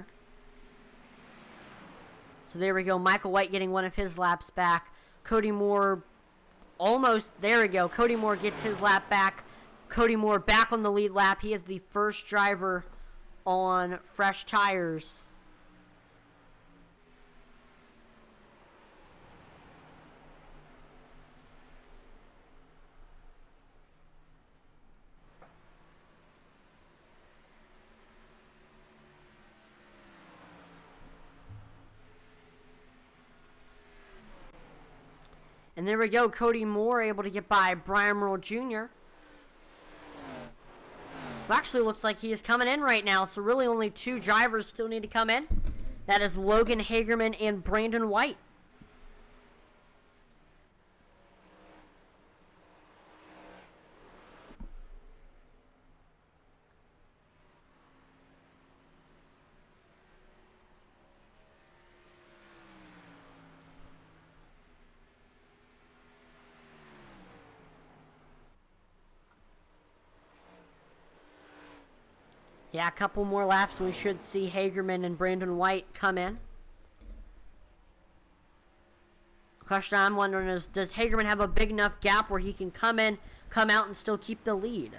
Speaker 1: So there we go. Michael White getting one of his laps back. Cody Moore almost. There we go. Cody Moore gets his lap back. Cody Moore back on the lead lap. He is the first driver on fresh tires. And there we go, Cody Moore able to get by Brian Merle Jr. It actually looks like he is coming in right now, so really only 2 drivers still need to come in. That is Logan Hagerman and Brandon White. Yeah, a couple more laps and we should see Hagerman and Brandon White come in. Question I'm wondering is, does Hagerman have a big enough gap where he can come in, come out, and still keep the lead?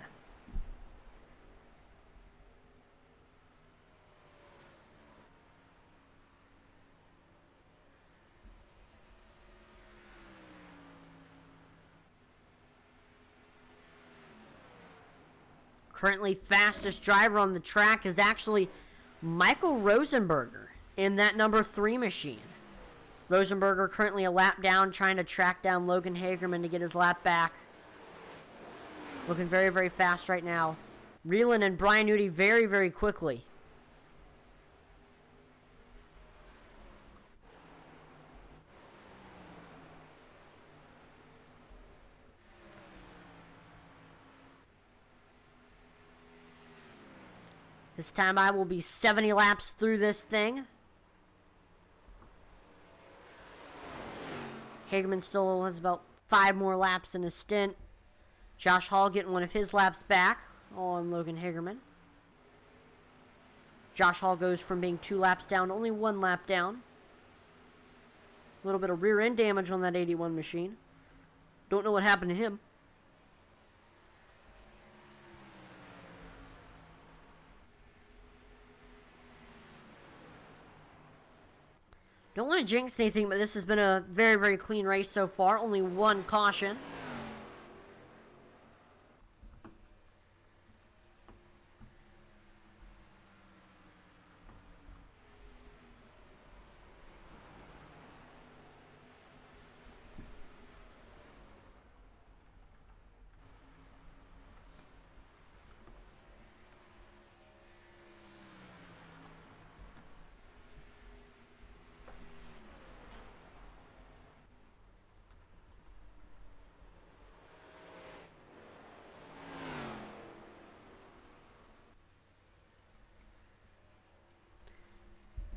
Speaker 1: Currently fastest driver on the track is actually Michael Rosenberger in that number 3 machine. Rosenberger currently a lap down, trying to track down Logan Hagerman to get his lap back. Looking very, very fast right now. Reelan and Brian Nudie very, very quickly. This time I will be 70 laps through this thing. Hagerman still has about 5 more laps in his stint. Josh Hall getting one of his laps back on Logan Hagerman. Josh Hall goes from being 2 laps down to only 1 lap down. A little bit of rear end damage on that 81 machine. Don't know what happened to him. Don't want to jinx anything, but this has been a very, very clean race so far. Only 1 caution.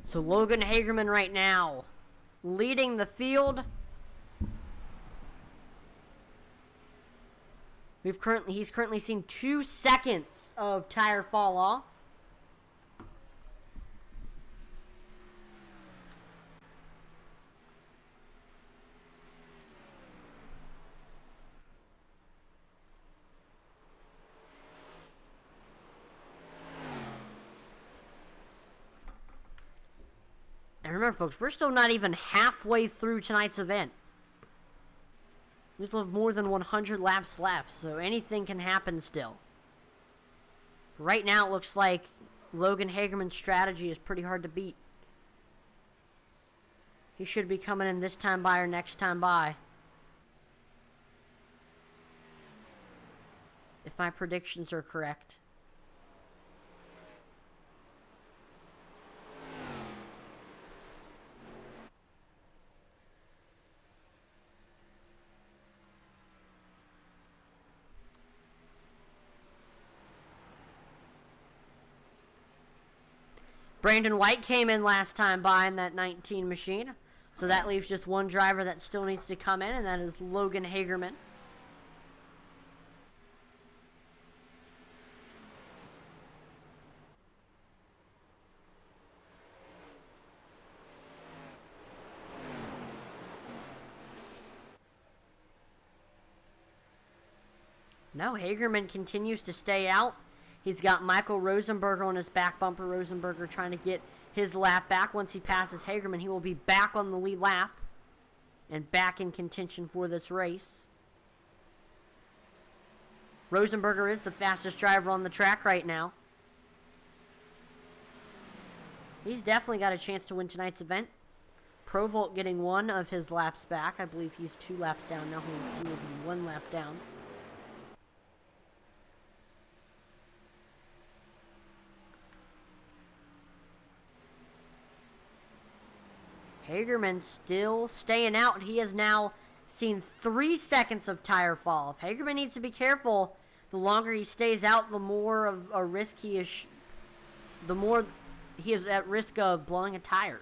Speaker 1: So Logan Hagerman right now leading the field. He's currently seen 2 seconds of tire fall off. And remember, folks, we're still not even halfway through tonight's event. We still have more than 100 laps left, so anything can happen still. Right now, it looks like Logan Hagerman's strategy is pretty hard to beat. He should be coming in this time by or next time by. If my predictions are correct. Brandon White came in last time by in that 19 machine. So that leaves just 1 driver that still needs to come in, and that is Logan Hagerman. No, Hagerman continues to stay out. He's got Michael Rosenberger on his back bumper. Rosenberger trying to get his lap back. Once he passes Hagerman, he will be back on the lead lap and back in contention for this race. Rosenberger is the fastest driver on the track right now. He's definitely got a chance to win tonight's event. Provolt getting 1 of his laps back. I believe he's 2 laps down now. He will be 1 lap down. Hagerman still staying out. He has now seen 3 seconds of tire fall. If Hagerman needs to be careful, the longer he stays out, the more of a risk he is, the more he is at risk of blowing a tire.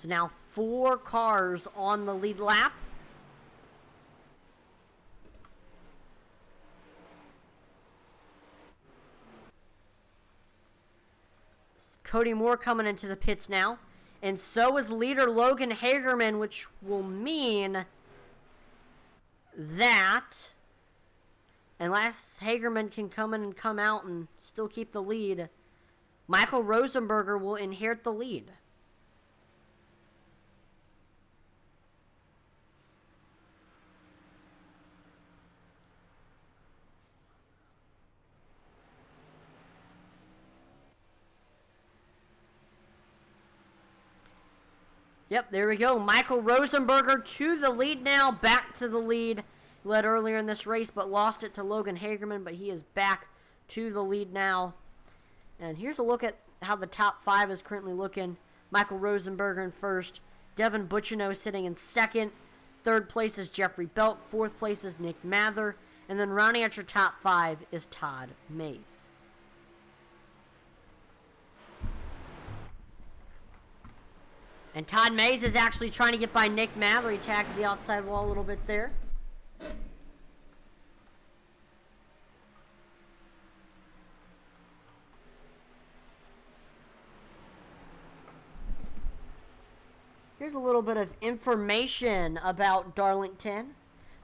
Speaker 1: So now 4 cars on the lead lap. Cody Moore coming into the pits now. And so is leader Logan Hagerman, which will mean that unless Hagerman can come in and come out and still keep the lead, Michael Rosenberger will inherit the lead. Yep, there we go. Michael Rosenberger to the lead now. Back to the lead. Led earlier in this race, but lost it to Logan Hagerman. But he is back to the lead now. And here's a look at how the top 5 is currently looking. Michael Rosenberger in first. Devin Bucciano sitting in second. Third place is Jeffrey Belk. Fourth place is Nick Mather. And then rounding out your top 5 is Todd Mays. And Todd Mays is actually trying to get by Nick Mather. He tags the outside wall a little bit there. Here's a little bit of information about Darlington.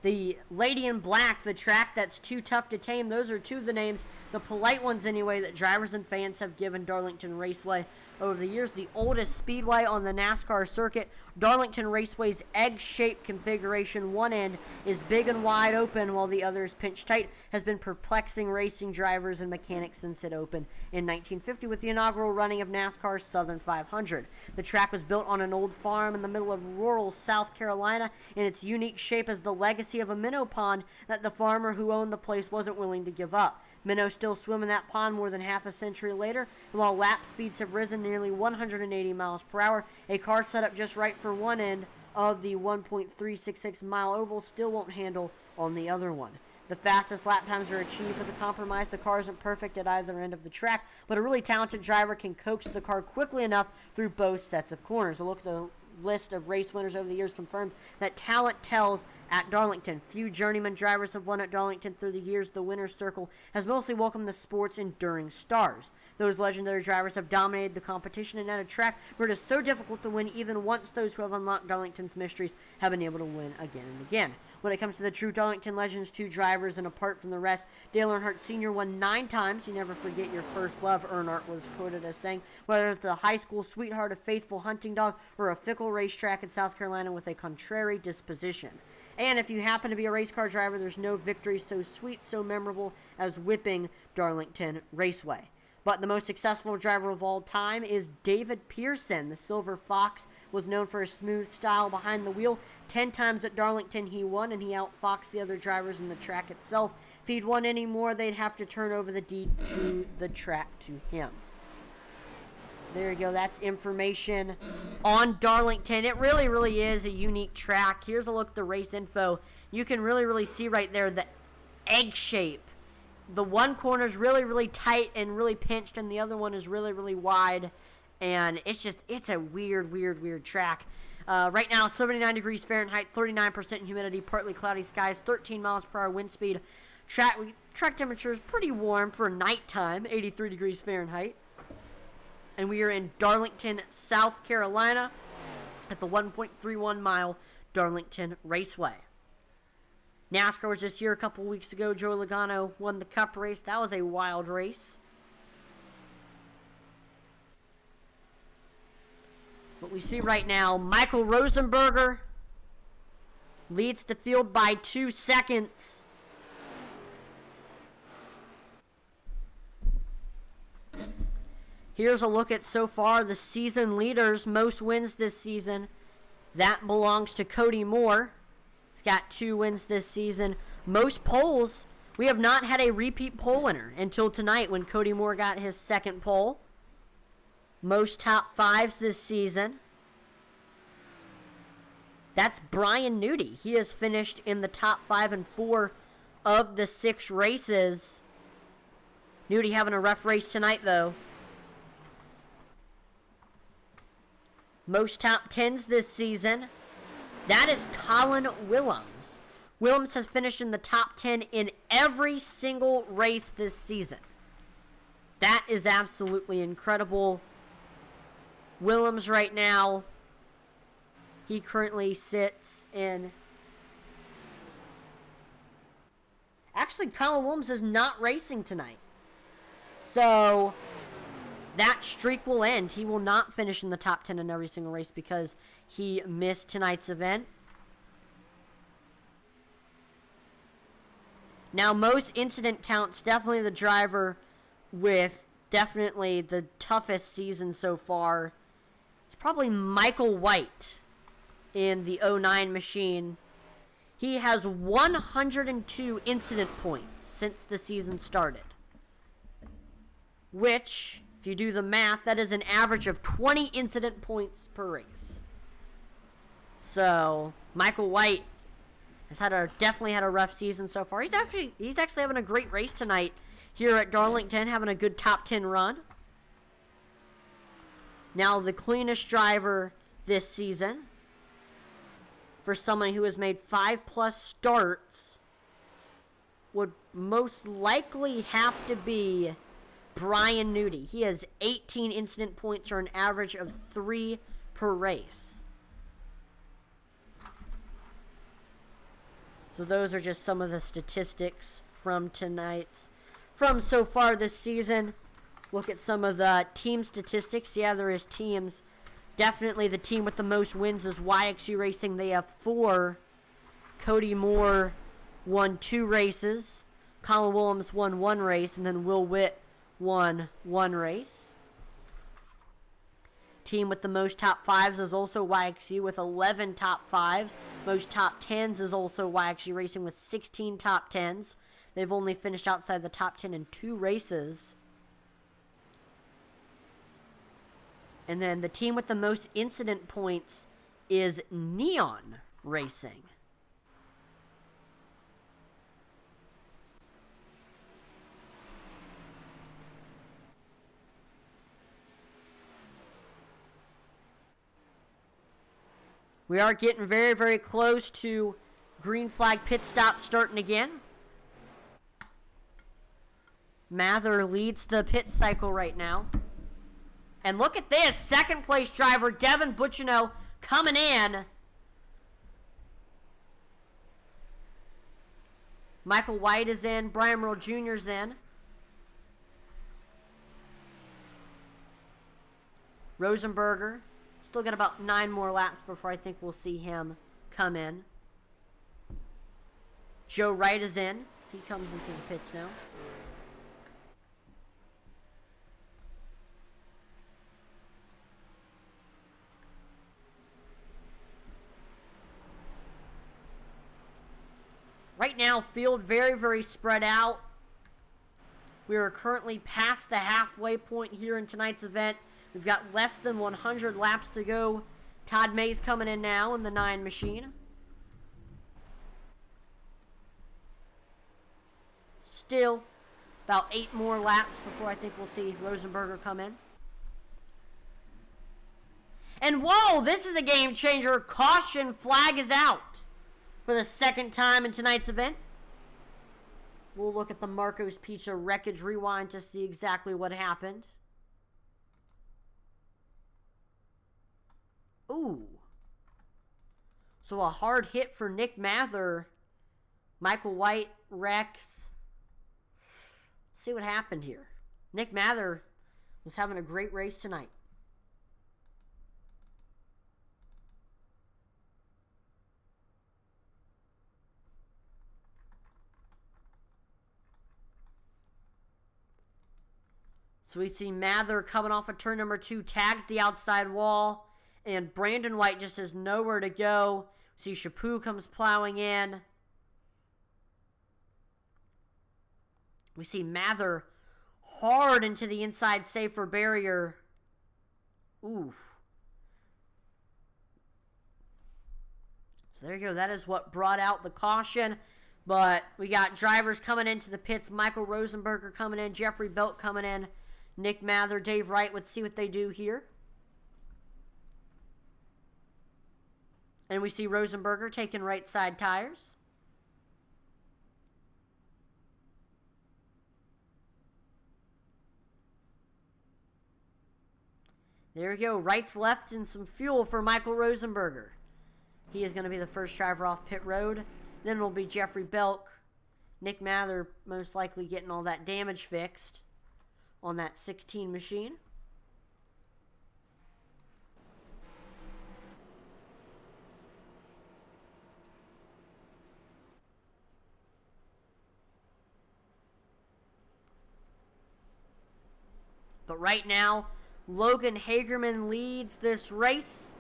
Speaker 1: The Lady in Black, the track that's too tough to tame, those are 2 of the names, the polite ones anyway, that drivers and fans have given Darlington Raceway over the years. The oldest speedway on the NASCAR circuit, Darlington Raceway's egg-shaped configuration. One end is big and wide open while the other is pinched tight, has been perplexing racing drivers and mechanics since it opened in 1950 with the inaugural running of NASCAR's Southern 500. The track was built on an old farm in the middle of rural South Carolina, and its unique shape is the legacy of a minnow pond that the farmer who owned the place wasn't willing to give up. Minnows still swim in that pond more than half a century later, and while lap speeds have risen nearly 180 miles per hour, a car set up just right for one end of the 1.366 mile oval still won't handle on the other one. The fastest lap times are achieved with a compromise. The car isn't perfect at either end of the track, but a really talented driver can coax the car quickly enough through both sets of corners. A look at the list of race winners over the years confirmed that talent tells at Darlington. Few journeyman drivers have won at Darlington through the years. The winner's circle has mostly welcomed the sport's enduring stars. Those legendary drivers have dominated the competition, and at a track where it is so difficult to win, even once those who have unlocked Darlington's mysteries have been able to win again and again. When it comes to the true Darlington legends, 2 drivers, and apart from the rest, Dale Earnhardt Sr. won 9 times. You never forget your first love, Earnhardt was quoted as saying. Whether it's a high school sweetheart, a faithful hunting dog, or a fickle racetrack in South Carolina with a contrary disposition. And if you happen to be a race car driver, there's no victory so sweet, so memorable as whipping Darlington Raceway. But the most successful driver of all time is David Pearson. The Silver Fox was known for his smooth style behind the wheel. 10 times at Darlington he won, and he outfoxed the other drivers in the track itself. If he'd won any more, they'd have to turn over the deed to the track to him. So there you go. That's information on Darlington. It really, really is a unique track. Here's a look at the race info. You can really, really see right there the egg shape. The one corner is really, really tight and really pinched, and the other one is really, really wide. And it's a weird track. Right now, 79 degrees Fahrenheit, 39% humidity, partly cloudy skies, 13 miles per hour wind speed. Track temperature is pretty warm for nighttime, 83 degrees Fahrenheit. And we are in Darlington, South Carolina at the 1.31 mile Darlington Raceway. NASCAR was just here a couple weeks ago. Joe Logano won the Cup race. That was a wild race. What we see right now, Michael Rosenberger leads the field by 2 seconds. Here's a look at so far the season leaders. Most wins this season. That belongs to Cody Moore. He's got 2 wins this season. Most poles, we have not had a repeat pole winner until tonight when Cody Moore got his 2nd pole. Most top 5s this season. That's Brian Newty. He has finished in the top 5 and 4 of the 6 races. Newty having a rough race tonight, though. most top 10s this season. That is Colin Willems. Willems has finished in the top 10 in every single race this season. That is absolutely incredible. Willems right now, he currently sits in... Actually, Colin Willems is not racing tonight. So, that streak will end. He will not finish in the top 10 in every single race because he missed tonight's event. Now, most incident counts, definitely the driver with definitely the toughest season so far. It's probably Michael White in the 09 machine. He has 102 incident points since the season started. Which, if you do the math, that is an average of 20 incident points per race. So, Michael White has definitely had a rough season so far. He's actually having a great race tonight here at Darlington, having a good top 10 run. Now, the cleanest driver this season, for someone who has made 5+ starts, would most likely have to be Brian Nudie. He has 18 incident points, or an average of 3 per race. So those are just some of the statistics from so far this season. Look at some of the team statistics. Yeah, there is teams. Definitely the team with the most wins is YXU Racing. They have 4. Cody Moore won 2 races. Colin Willems won 1 race. And then Will Witt won 1 race. Team with the most top 5s is also YXU with 11 top 5s. Most top 10s is also YXU Racing with 16 top 10s. They've only finished outside the top 10 in 2 races. And then the team with the most incident points is Neon Racing. We are getting very, very close to green flag pit stop starting again. Mather leads the pit cycle right now. And look at this. Second place driver, Devin Bucciano, coming in. Michael White is in. Brian Merle Jr. is in. Rosenberger. Still got about 9 more laps before I think we'll see him come in. Joe Wright is in. He comes into the pits now. Right now, field very, very spread out. We are currently past the halfway point here in tonight's event. We've got less than 100 laps to go. Todd May's coming in now in the 9 machine. Still about 8 more laps before I think we'll see Rosenberger come in. And whoa, this is a game changer. Caution flag is out for the second time in tonight's event. We'll look at the Marco's Pizza Wreckage Rewind to see exactly what happened. Ooh. So a hard hit for Nick Mather. Michael White, Rex. Let's see what happened here. Nick Mather was having a great race tonight. So we see Mather coming off of turn number 2, tags the outside wall. And Brandon White just has nowhere to go. See Chaput comes plowing in. We see Mather hard into the inside safer barrier. Oof. So there you go. That is what brought out the caution. But we got drivers coming into the pits. Michael Rosenberger coming in. Jeffrey Belt coming in. Nick Mather, Dave Wright. Let's see what they do here. And we see Rosenberger taking right side tires. There we go. Rights, lefts, and some fuel for Michael Rosenberger. He is going to be the first driver off pit road. Then it'll be Jeffrey Belk. Nick Mather most likely getting all that damage fixed on that 16 machine. But right now, Logan Hagerman leads this race.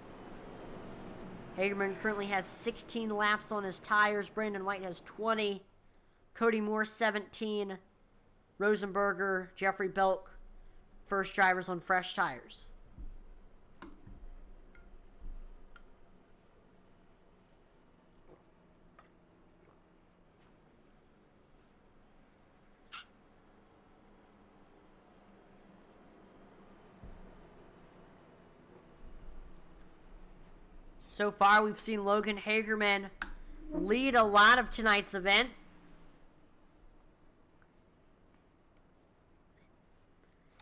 Speaker 1: Hagerman currently has 16 laps on his tires. Brandon White has 20. Cody Moore, 17. Rosenberger, Jeffrey Belk, first drivers on fresh tires. So far, we've seen Logan Hagerman lead a lot of tonight's event.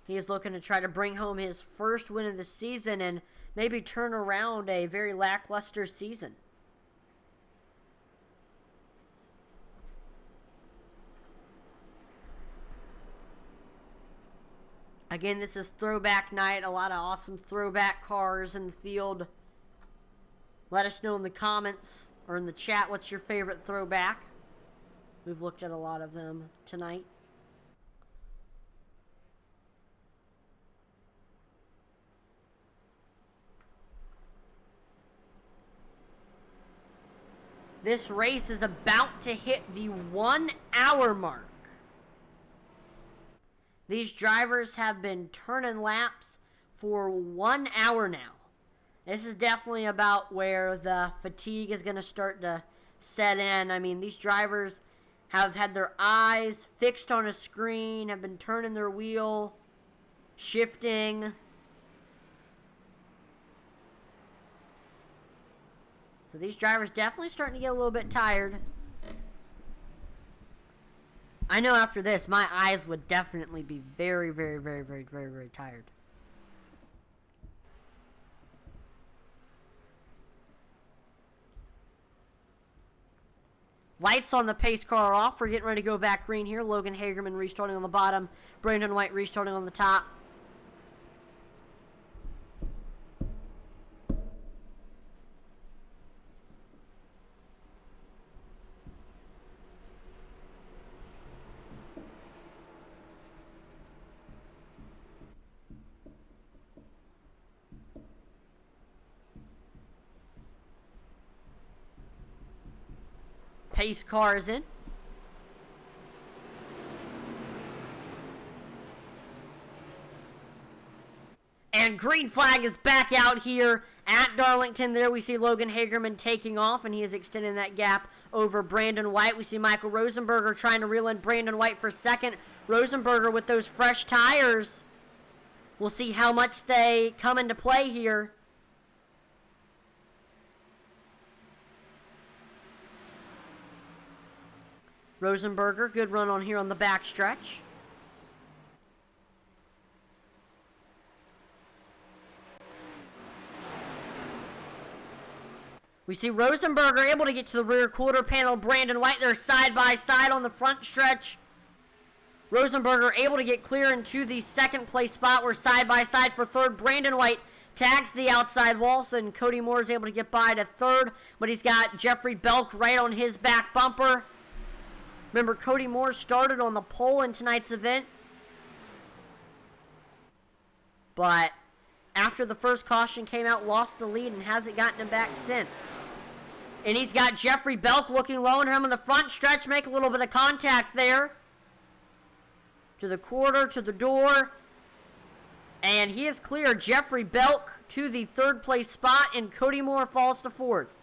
Speaker 1: He is looking to try to bring home his first win of the season and maybe turn around a very lackluster season. Again, this is throwback night. A lot of awesome throwback cars in the field. Let us know in the comments or in the chat what's your favorite throwback. We've looked at a lot of them tonight. This race is about to hit the 1 hour mark. These drivers have been turning laps for 1 hour now. This is definitely about where the fatigue is going to start to set in. I mean, these drivers have had their eyes fixed on a screen, have been turning their wheel, shifting. So these drivers definitely starting to get a little bit tired. I know after this, my eyes would definitely be very, very, very, very, very, very tired. Lights on the pace car are off. We're getting ready to go back green here. Logan Hagerman restarting on the bottom. Brandon White restarting on the top. Pace car is in. And green flag is back out here at Darlington. There we see Logan Hagerman taking off, and he is extending that gap over Brandon White. We see Michael Rosenberger trying to reel in Brandon White for second. Rosenberger with those fresh tires. We'll see how much they come into play here. Rosenberger, good run on here on the backstretch. We see Rosenberger able to get to the rear quarter panel. Brandon White there side by side on the front stretch. Rosenberger able to get clear into the second place spot. We're side by side for third. Brandon White tags the outside wall, and Cody Moore is able to get by to third, but he's got Jeffrey Belk right on his back bumper. Remember, Cody Moore started on the pole in tonight's event. But after the first caution came out, lost the lead and hasn't gotten it back since. And he's got Jeffrey Belk looking low on him in the front stretch. Make a little bit of contact there. To the quarter, to the door. And he is clear. Jeffrey Belk to the third place spot, and Cody Moore falls to fourth.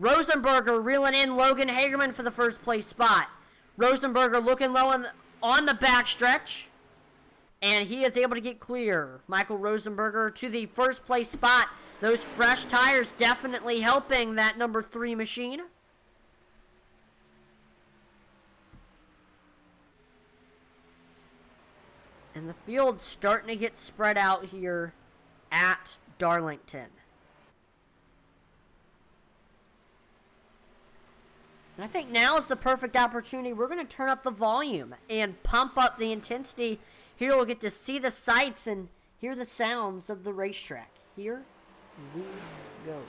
Speaker 1: Rosenberger reeling in Logan Hagerman for the first place spot. Rosenberger looking low on the backstretch. And he is able to get clear. Michael Rosenberger to the first place spot. Those fresh tires definitely helping that number 3 machine. And the field's starting to get spread out here at Darlington. And I think now is the perfect opportunity. We're going to turn up the volume and pump up the intensity. Here we'll get to see the sights and hear the sounds of the racetrack. Here we go.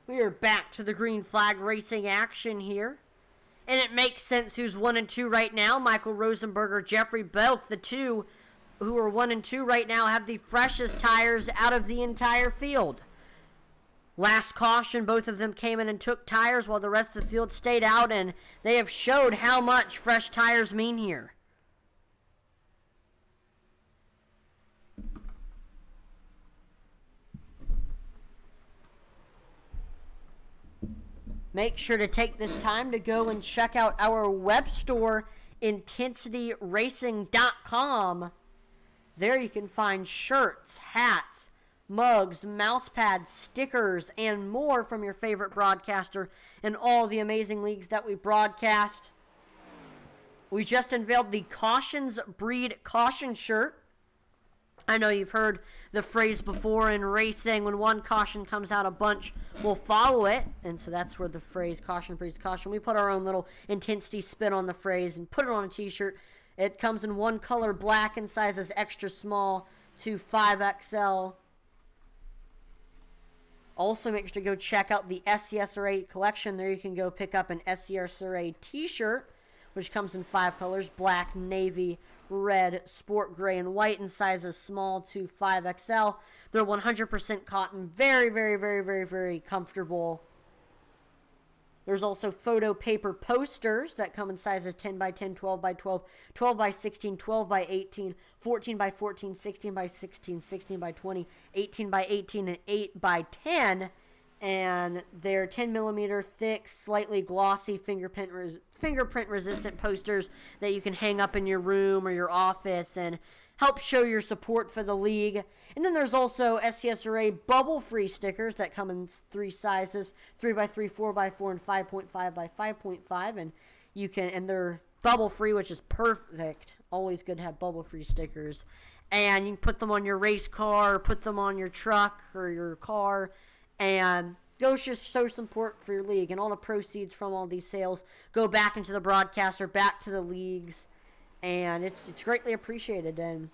Speaker 1: We are back to the green flag racing action here. And it makes sense who's 1 and 2 right now. Michael Rosenberger, Jeffrey Belk, the two who are 1 and 2 right now, have the freshest tires out of the entire field. Last caution, both of them came in and took tires while the rest of the field stayed out, and they have showed how much fresh tires mean here. Make sure to take this time to go and check out our web store, IntensityRacing.com. There you can find shirts, hats, mugs, mouse pads, stickers, and more from your favorite broadcaster and all the amazing leagues that we broadcast. We just unveiled the Cautions Breed Caution shirt. I know you've heard the phrase before in racing, when one caution comes out, a bunch will follow it. And so that's where the phrase caution breeds caution. We put our own little intensity spin on the phrase and put it on a t-shirt. It comes in one color, black, and sizes extra small to 5XL. Also, make sure to go check out the SCSRA collection. There you can go pick up an SCSRA t-shirt, which comes in 5 colors, black, navy, red, sport gray, and white, in sizes small to 5XL. They're 100% cotton. Very, very, very, very, very comfortable. There's also photo paper posters that come in sizes 10 by 10, 12 by 12, 12 by 16, 12 by 18, 14 by 14, 16 by 16, 16 by 20, 18 by 18, and 8 by 10. And they're 10 millimeter thick, slightly glossy, fingerprint resistant posters that you can hang up in your room or your office and help show your support for the league. And then there's also SCSRA bubble-free stickers that come in 3 sizes, 3x3, 4x4, and 5.5 by 5.5. And you can, and they're bubble-free, which is perfect. Always good to have bubble-free stickers. And you can put them on your race car, put them on your truck or your car, and go just show support for your league. And all the proceeds from all these sales go back into the broadcaster, back to the leagues, and it's greatly appreciated. And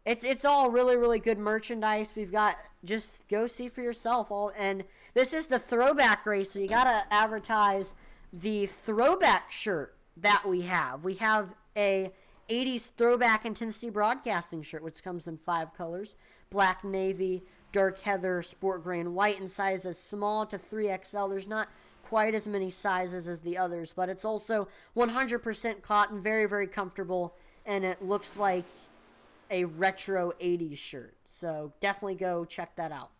Speaker 1: it's all really, really good merchandise. We've got, just go see for yourself. And this is the throwback race, so you gotta advertise the throwback shirt that we have. We have a 80s throwback intensity broadcasting shirt, which comes in 5 colors: black, navy, dark heather, sport gray, and white, in sizes small to 3XL. There's not quite as many sizes as the others, but it's also 100% cotton, very, very comfortable, and it looks like a retro 80s shirt. So definitely go check that out.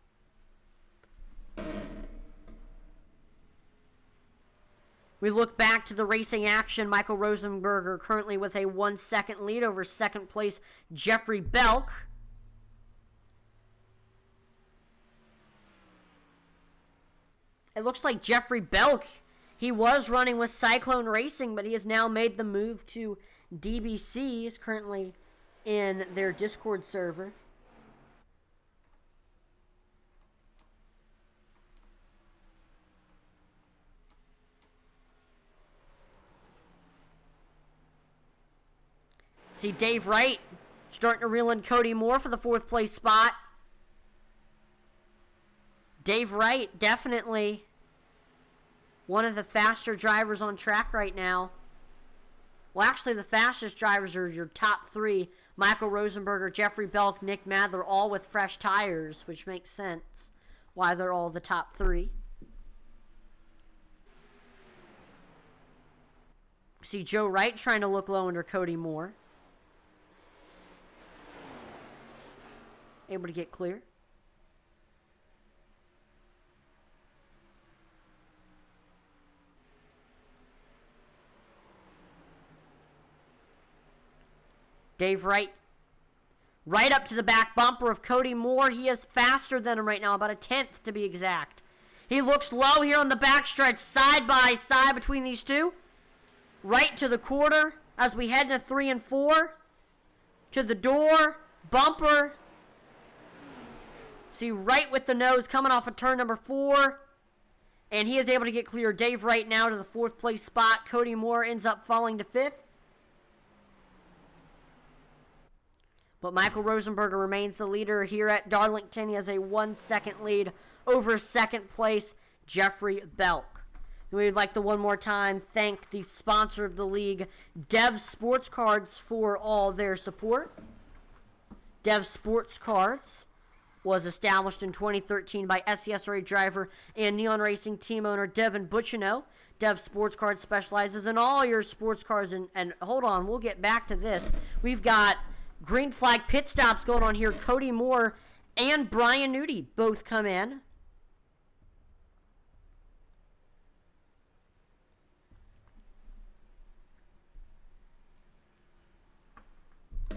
Speaker 1: We look back to the racing action. Michael Rosenberger currently with a 1-second lead over second place Jeffrey Belk. It looks like Jeffrey Belk, he was running with Cyclone Racing, but he has now made the move to DBC. He's currently in their Discord server. See Dave Wright starting to reel in Cody Moore for the 4th place spot. Dave Wright, definitely one of the faster drivers on track right now. Well, actually, the fastest drivers are your top 3. Michael Rosenberger, Jeffrey Belk, Nick Mather, all with fresh tires, which makes sense why they're all the top 3. See Joe Wright trying to look low under Cody Moore. Able to get clear. Dave Wright, right up to the back bumper of Cody Moore. He is faster than him right now, about a 1/10 to be exact. He looks low here on the backstretch, side by side between these two. Right to the quarter as we head to 3 and 4. To the door, bumper. See Wright with the nose coming off of turn number 4. And he is able to get clear. Dave Wright now to the 4th place spot. Cody Moore ends up falling to 5th. But Michael Rosenberger remains the leader here at Darlington. He has a 1-second lead over second place Jeffrey Belk. We'd like to one more time thank the sponsor of the league, Dev Sports Cards, for all their support. Dev Sports Cards was established in 2013 by SCSRA driver and Neon Racing team owner Devin Butchino. Dev Sports Cards specializes in all your sports cars. And hold on, we'll get back to this. We've got green flag pit stops going on here. Cody Moore and Brian Nudie both come in.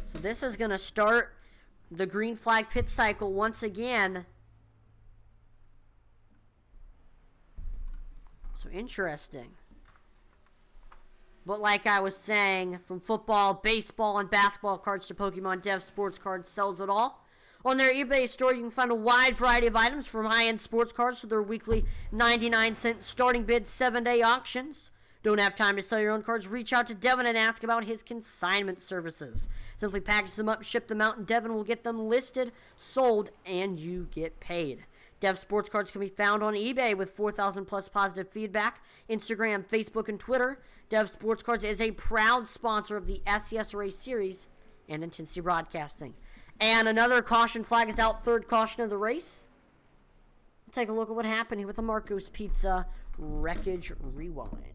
Speaker 1: So this is going to start the green flag pit cycle once again. So interesting. But like I was saying, from football, baseball, and basketball cards to Pokemon, Dev Sports Cards sells it all. On their eBay store, you can find a wide variety of items from high-end sports cards to their weekly 99-cent starting bid 7-day auctions. Don't have time to sell your own cards? Reach out to Devin and ask about his consignment services. Simply package them up, ship them out, and Devin will get them listed, sold, and you get paid. Dev Sports Cards can be found on eBay with 4,000 plus positive feedback, Instagram, Facebook, and Twitter. Dev Sports Cards is a proud sponsor of the SCSRA series and Intensity Broadcasting. And another caution flag is out, 3rd caution of the race. Let's take a look at what happened here with the Marco's Pizza Wreckage Rewind.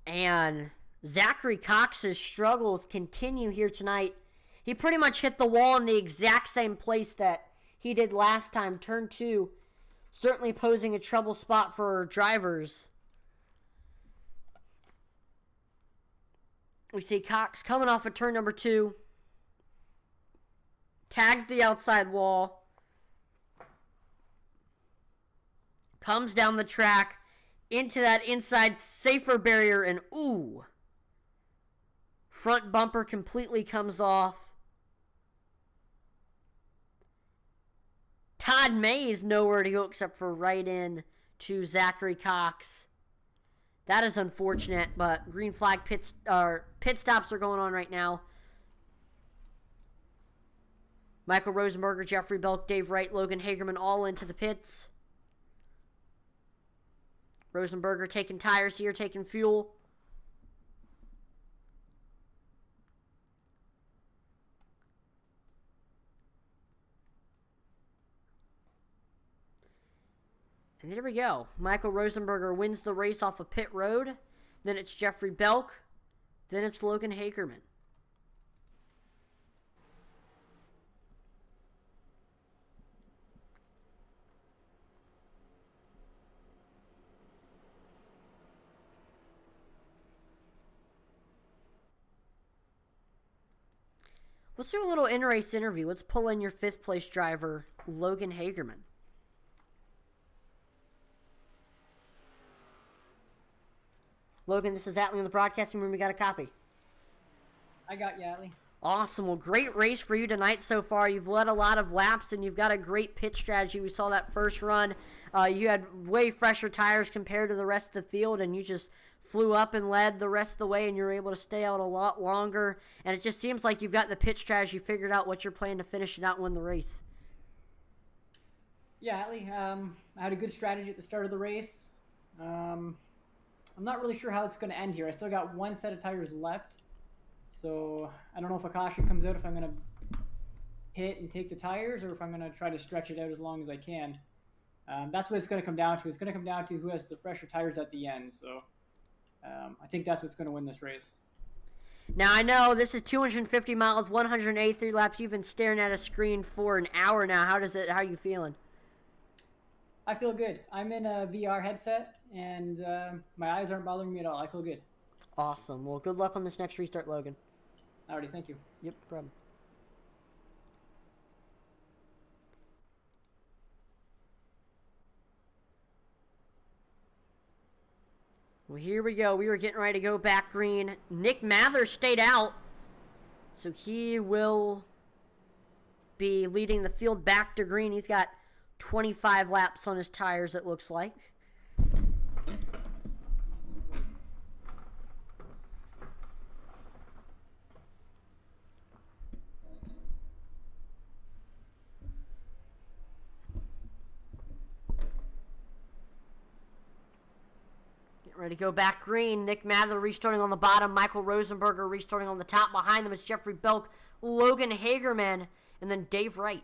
Speaker 1: And Zachary Cox's struggles continue here tonight. He pretty much hit the wall in the exact same place that he did last time. Turn 2, certainly posing a trouble spot for drivers. We see Cox coming off of turn number 2. Tags the outside wall. Comes down the track into that inside safer barrier, and ooh, front bumper completely comes off. Todd May is nowhere to go except for right in to Zachary Cox. That is unfortunate, but green flag pit stops are going on right now. Michael Rosenberger, Jeffrey Belk, Dave Wright, Logan Hagerman all into the pits. Rosenberger taking tires here, taking fuel. And there we go. Michael Rosenberger wins the race off of pit road. Then it's Jeffrey Belk. Then it's Logan Hagerman. Let's do a little in-race interview. Let's pull in your 5th place driver, Logan Hagerman. Logan, this is Atlee in the broadcasting room. We got a copy.
Speaker 2: I got you, Atlee.
Speaker 1: Awesome. Well, great race for you tonight so far. You've led a lot of laps, and you've got a great pit strategy. We saw that first run. You had way fresher tires compared to the rest of the field, and you just flew up and led the rest of the way, and you were able to stay out a lot longer. And it just seems like you've got the pit strategy figured out, what you're planning to finish it out and win the race.
Speaker 2: Yeah, Atlee. I had a good strategy at the start of the race. I'm not really sure how it's going to end here. I still got one set of tires left. So I don't know if a caution comes out, if I'm going to hit and take the tires, or if I'm going to try to stretch it out as long as I can. That's what it's going to come down to. It's going to come down to who has the fresher tires at the end. So I think that's what's going to win this race.
Speaker 1: Now, I know this is 250 miles, 183 laps. You've been staring at a screen for an hour now. How are you feeling?
Speaker 2: I feel good. I'm in a VR headset, and my eyes aren't bothering me at all. I feel good.
Speaker 1: Awesome. Well, good luck on this next restart, Logan.
Speaker 2: Alrighty, thank you.
Speaker 1: Yep, no problem. Well, here we go. We were getting ready to go back green. Nick Mather stayed out, so he will be leading the field back to green. He's got 25 laps on his tires, it looks like. Ready to go back green. Nick Mather restarting on the bottom. Michael Rosenberger restarting on the top. Behind them is Jeffrey Belk, Logan Hagerman, and then Dave Wright.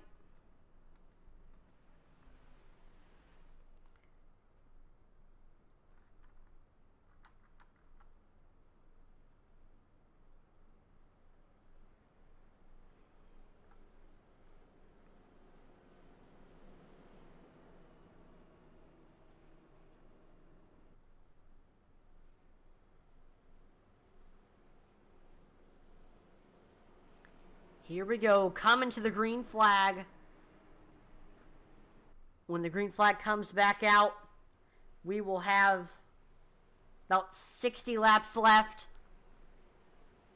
Speaker 1: Here we go, coming to the green flag. When the green flag comes back out, we will have about 60 laps left.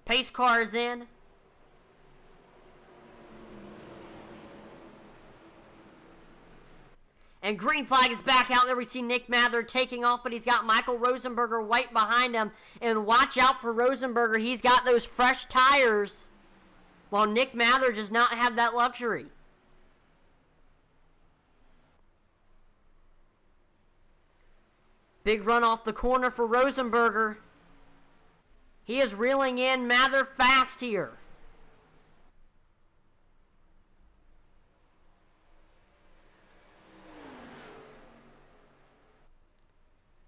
Speaker 1: Pace car is in. And green flag is back out there. We see Nick Mather taking off, but he's got Michael Rosenberger right behind him. And watch out for Rosenberger. He's got those fresh tires, while Nick Mather does not have that luxury. Big run off the corner for Rosenberger. He is reeling in Mather fast here.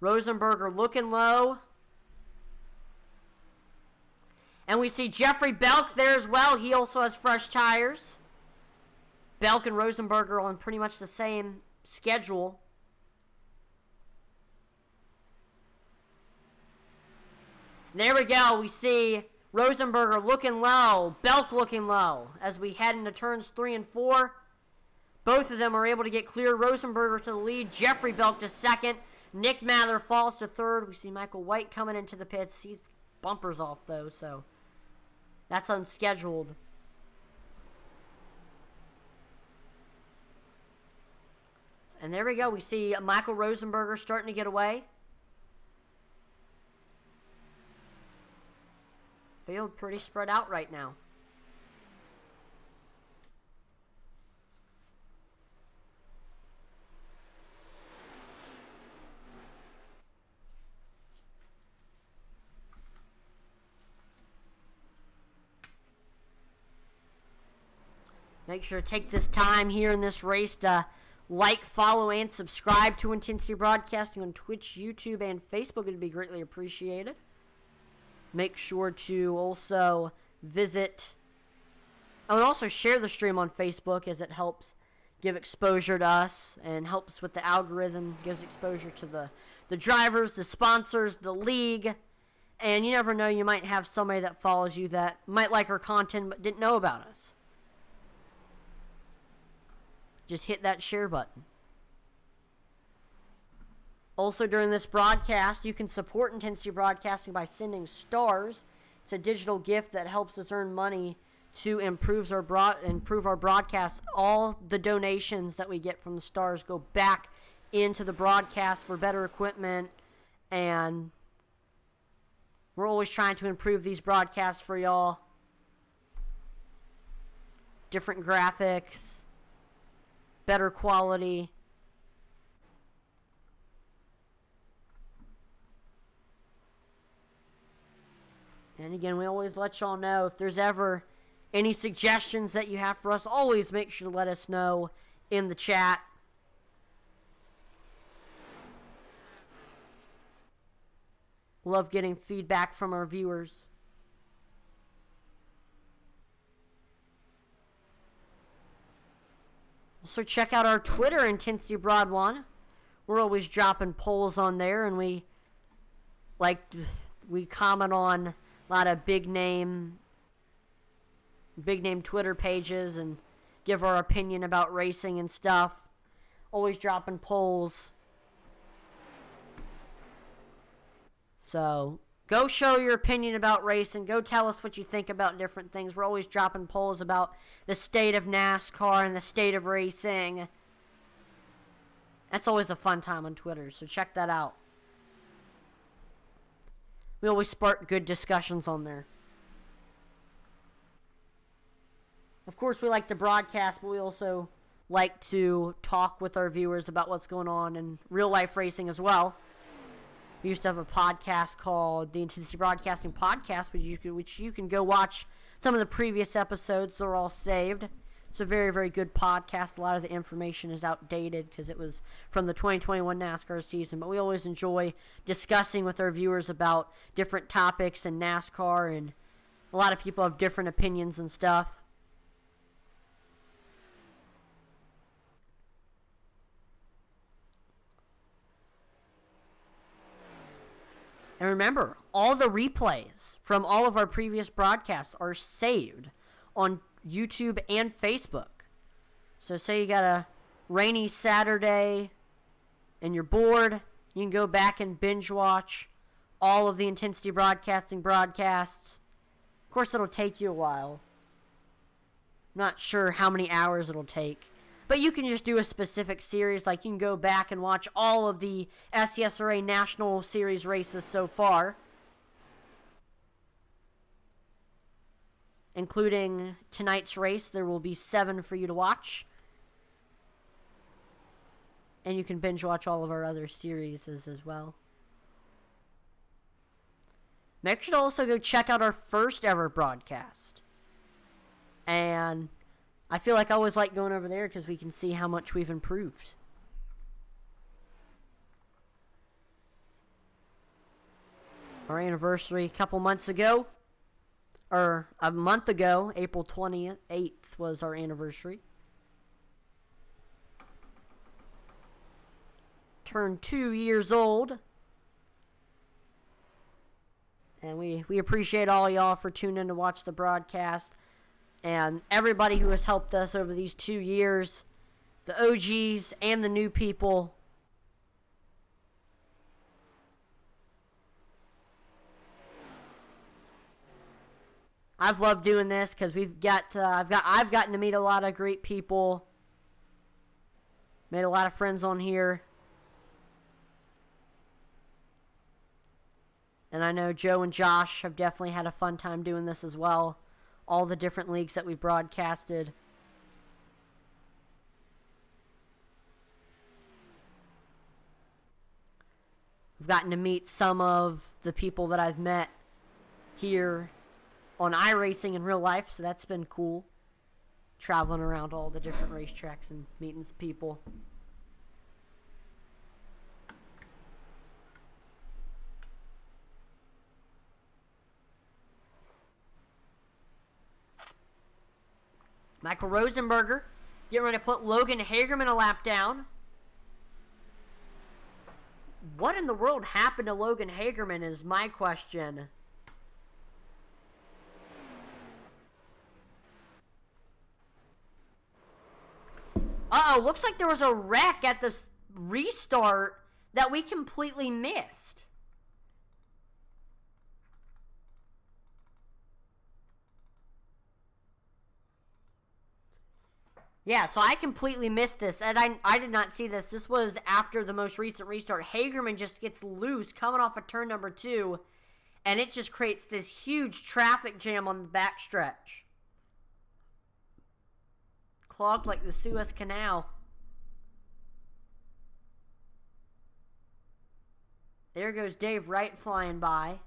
Speaker 1: Rosenberger looking low. And we see Jeffrey Belk there as well. He also has fresh tires. Belk and Rosenberger on pretty much the same schedule. There we go. We see Rosenberger looking low. Belk looking low as we head into turns 3 and 4. Both of them are able to get clear. Rosenberger to the lead. Jeffrey Belk to second. Nick Mather falls to third. We see Michael White coming into the pits. He's bumpers off though, so that's unscheduled. And there we go. We see Michael Rosenberger starting to get away. field pretty spread out right now. Make sure to take this time here in this race to like, follow, and subscribe to Intensity Broadcasting on Twitch, YouTube, and Facebook. It would be greatly appreciated. Make sure to also visit, and also share the stream on Facebook, as it helps give exposure to us and helps with the algorithm, gives exposure to the drivers, the sponsors, the league. And you never know, you might have somebody that follows you that might like our content but didn't know about us. Just hit that share button. Also, during this broadcast, you can support Intensity Broadcasting by sending stars. It's a digital gift that helps us earn money to improve our broadcast. All the donations that we get from the stars go back into the broadcast for better equipment, and we're always trying to improve these broadcasts for y'all. Different graphics, better quality. And again, we always let y'all know if there's ever any suggestions that you have for us, always make sure to let us know in the chat. Love getting feedback from our viewers. Also, check out our Twitter, Intensity Broad One. We're always dropping polls on there, and we comment on a lot of big name Twitter pages and give our opinion about racing and stuff. Always dropping polls. So go show your opinion about racing. Go tell us what you think about different things. We're always dropping polls about the state of NASCAR and the state of racing. That's always a fun time on Twitter, so check that out. We always spark good discussions on there. Of course, we like to broadcast, but we also like to talk with our viewers about what's going on in real life racing as well. We used to have a podcast called the Intensity Broadcasting Podcast, which you can go watch some of the previous episodes. They're all saved. It's a very, very good podcast. A lot of the information is outdated because it was from the 2021 NASCAR season. But we always enjoy discussing with our viewers about different topics in NASCAR, and a lot of people have different opinions and stuff. And remember, all the replays from all of our previous broadcasts are saved on YouTube and Facebook. So say you got a rainy Saturday and you're bored, you can go back and binge watch all of the Intensity Broadcasting broadcasts. Of course, it'll take you a while. I'm not sure how many hours it'll take. But you can just do a specific series, like you can go back and watch all of the SCSRA National Series races so far, including tonight's race. There will be 7 for you to watch. And you can binge watch all of our other series as well. Make sure to also go check out our first ever broadcast. And I feel like I always like going over there because we can see how much we've improved. Our anniversary a couple months ago, or a month ago, April 28th was our anniversary. Turned 2 years old. And we appreciate all y'all for tuning in to watch the broadcast. And everybody who has helped us over these 2 years, the OGs and the new people. I've loved doing this because I've gotten to meet a lot of great people, made a lot of friends on here. And I know Joe and Josh have definitely had a fun time doing this as well. All the different leagues that we've broadcasted. I've gotten to meet some of the people that I've met here on iRacing in real life, so that's been cool. Traveling around all the different racetracks and meeting some people. Michael Rosenberger getting ready to put Logan Hagerman a lap down. What in the world happened to Logan Hagerman is my question. Uh-oh, looks like there was a wreck at the restart that we completely missed. Yeah, so I completely missed this, and I did not see this. This was after the most recent restart. Hagerman just gets loose coming off of turn number 2, and it just creates this huge traffic jam on the backstretch. Clogged like the Suez Canal. There goes Dave Wright flying by.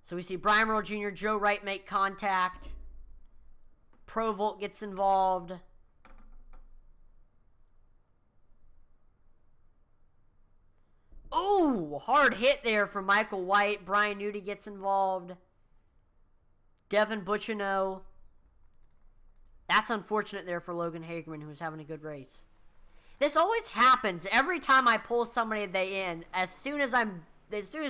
Speaker 1: So we see Brian Merle Jr., Joe Wright make contact. Provolt gets involved. Oh, hard hit there from Michael White. Brian Newty gets involved. Devin Bucciano. That's unfortunate there for Logan Hagerman, who was having a good race. This always happens every time I pull somebody they in. As soon as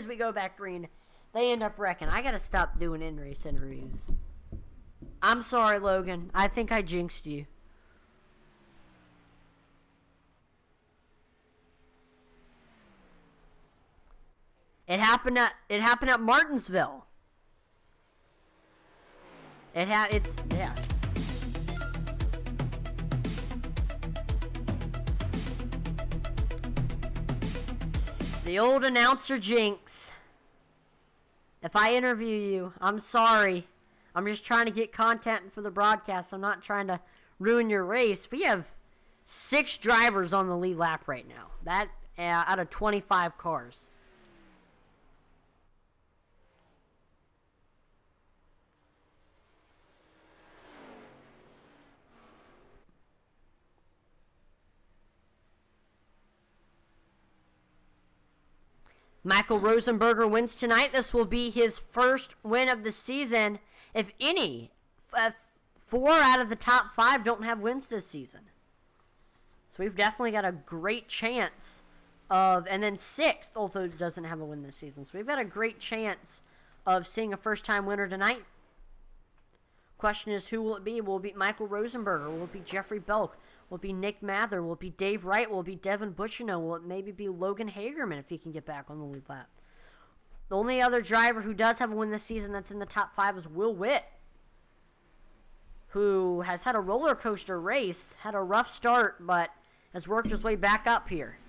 Speaker 1: we go back green, they end up wrecking. I gotta stop doing in-race interviews. I'm sorry, Logan. I think I jinxed you. It happened at Martinsville. Yeah. The old announcer jinx. If I interview you, I'm sorry. I'm just trying to get content for the broadcast. I'm not trying to ruin your race. We have 6 drivers on the lead lap right now. That out of 25 cars. Michael Rosenberger wins tonight. This will be his first win of the season. If any, 4 out of the top 5 don't have wins this season. So we've definitely got a great chance of, and then 6th also doesn't have a win this season. So we've got a great chance of seeing a first-time winner tonight. Question is, who will it be? Will it be Michael Rosenberger? Will it be Jeffrey Belk? Will it be Nick Mather? Will it be Dave Wright? Will it be Devin Bucciano? Will it maybe be Logan Hagerman if he can get back on the lead lap? The only other driver who does have a win this season that's in the top 5 is Will Witt, who has had a roller coaster race, had a rough start, but has worked his way back up here.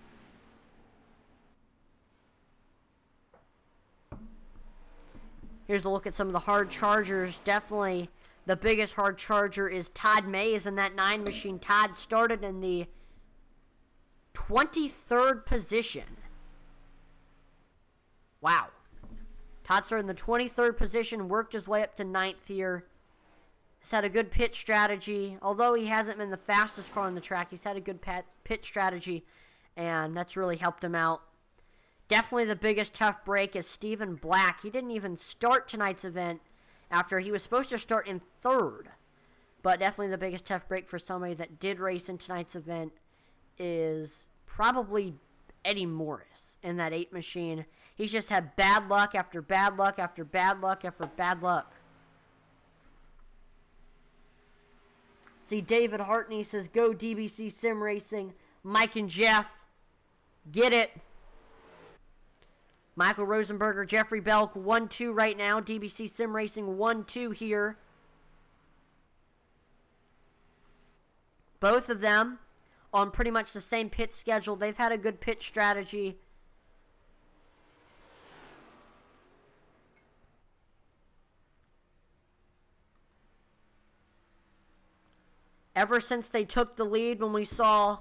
Speaker 1: Here's a look at some of the hard chargers. Definitely the biggest hard charger is Todd Mays in that 9 machine. Todd started in the 23rd position. Wow. Todd started in the 23rd position, worked his way up to 9th here. He's had a good pit strategy. Although he hasn't been the fastest car on the track, he's had a good pit strategy, and that's really helped him out. Definitely the biggest tough break is Stephen Black. He didn't even start tonight's event after he was supposed to start in 3rd. But definitely the biggest tough break for somebody that did race in tonight's event is probably Eddie Morris in that 8 machine. He's just had bad luck after bad luck after bad luck after bad luck. See, David Hartney says, go DBC Sim Racing. Mike and Jeff, get it. Michael Rosenberger, Jeffrey Belk, 1-2 right now. DBC Sim Racing, 1-2 here. Both of them on pretty much the same pit schedule. They've had a good pit strategy. Ever since they took the lead, when we saw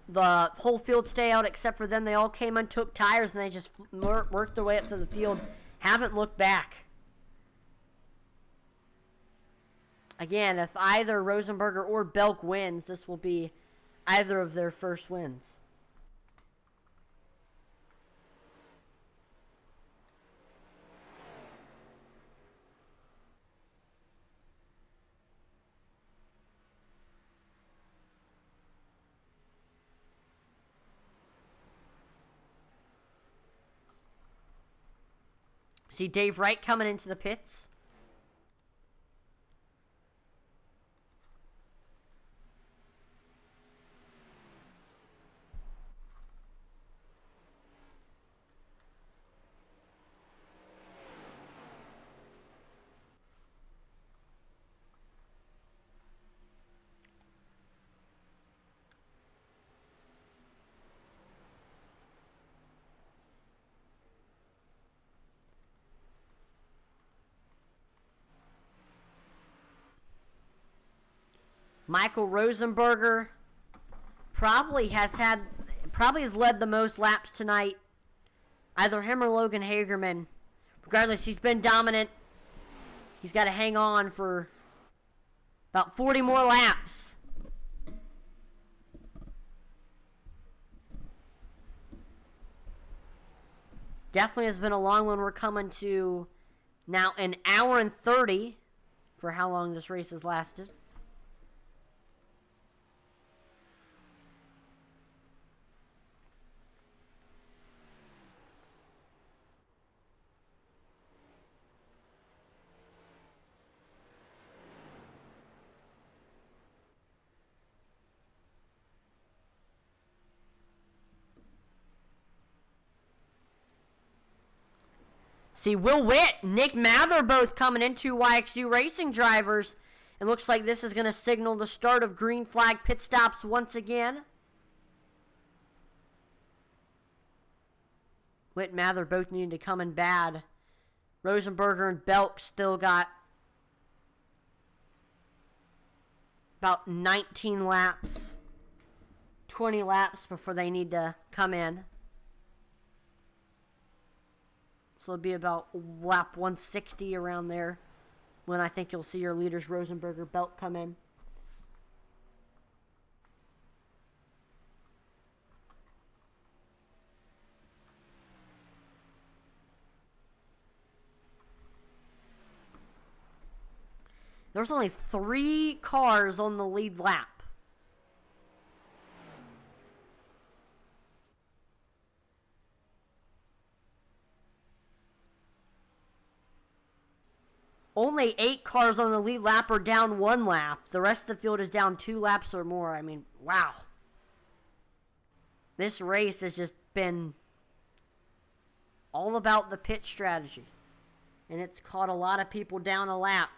Speaker 1: the whole field stay out except for them, they all came and took tires, and they just worked their way up to the field. Haven't looked back. Again, if either Rosenberger or Belk wins, this will be either of their first wins. See Dave Wright coming into the pits. Michael Rosenberger probably has led the most laps tonight. Either him or Logan Hagerman. Regardless, he's been dominant. He's got to hang on for about 40 more laps. Definitely has been a long one. We're coming to now an hour and 30 for how long this race has lasted. See, Will Witt, Nick Mather both coming into YXU Racing drivers. It looks like this is going to signal the start of green flag pit stops once again. Witt and Mather both needing to come in bad. Rosenberger and Belk still got about 19 laps, 20 laps before they need to come in. So it'll be about lap 160 around there when I think you'll see your leaders Rosenberger, Belk come in. There's only 3 cars on the lead lap. Only 8 cars on the lead lap are down 1 lap. The rest of the field is down 2 laps or more. I mean, wow. This race has just been all about the pit strategy. And it's caught a lot of people down a lap.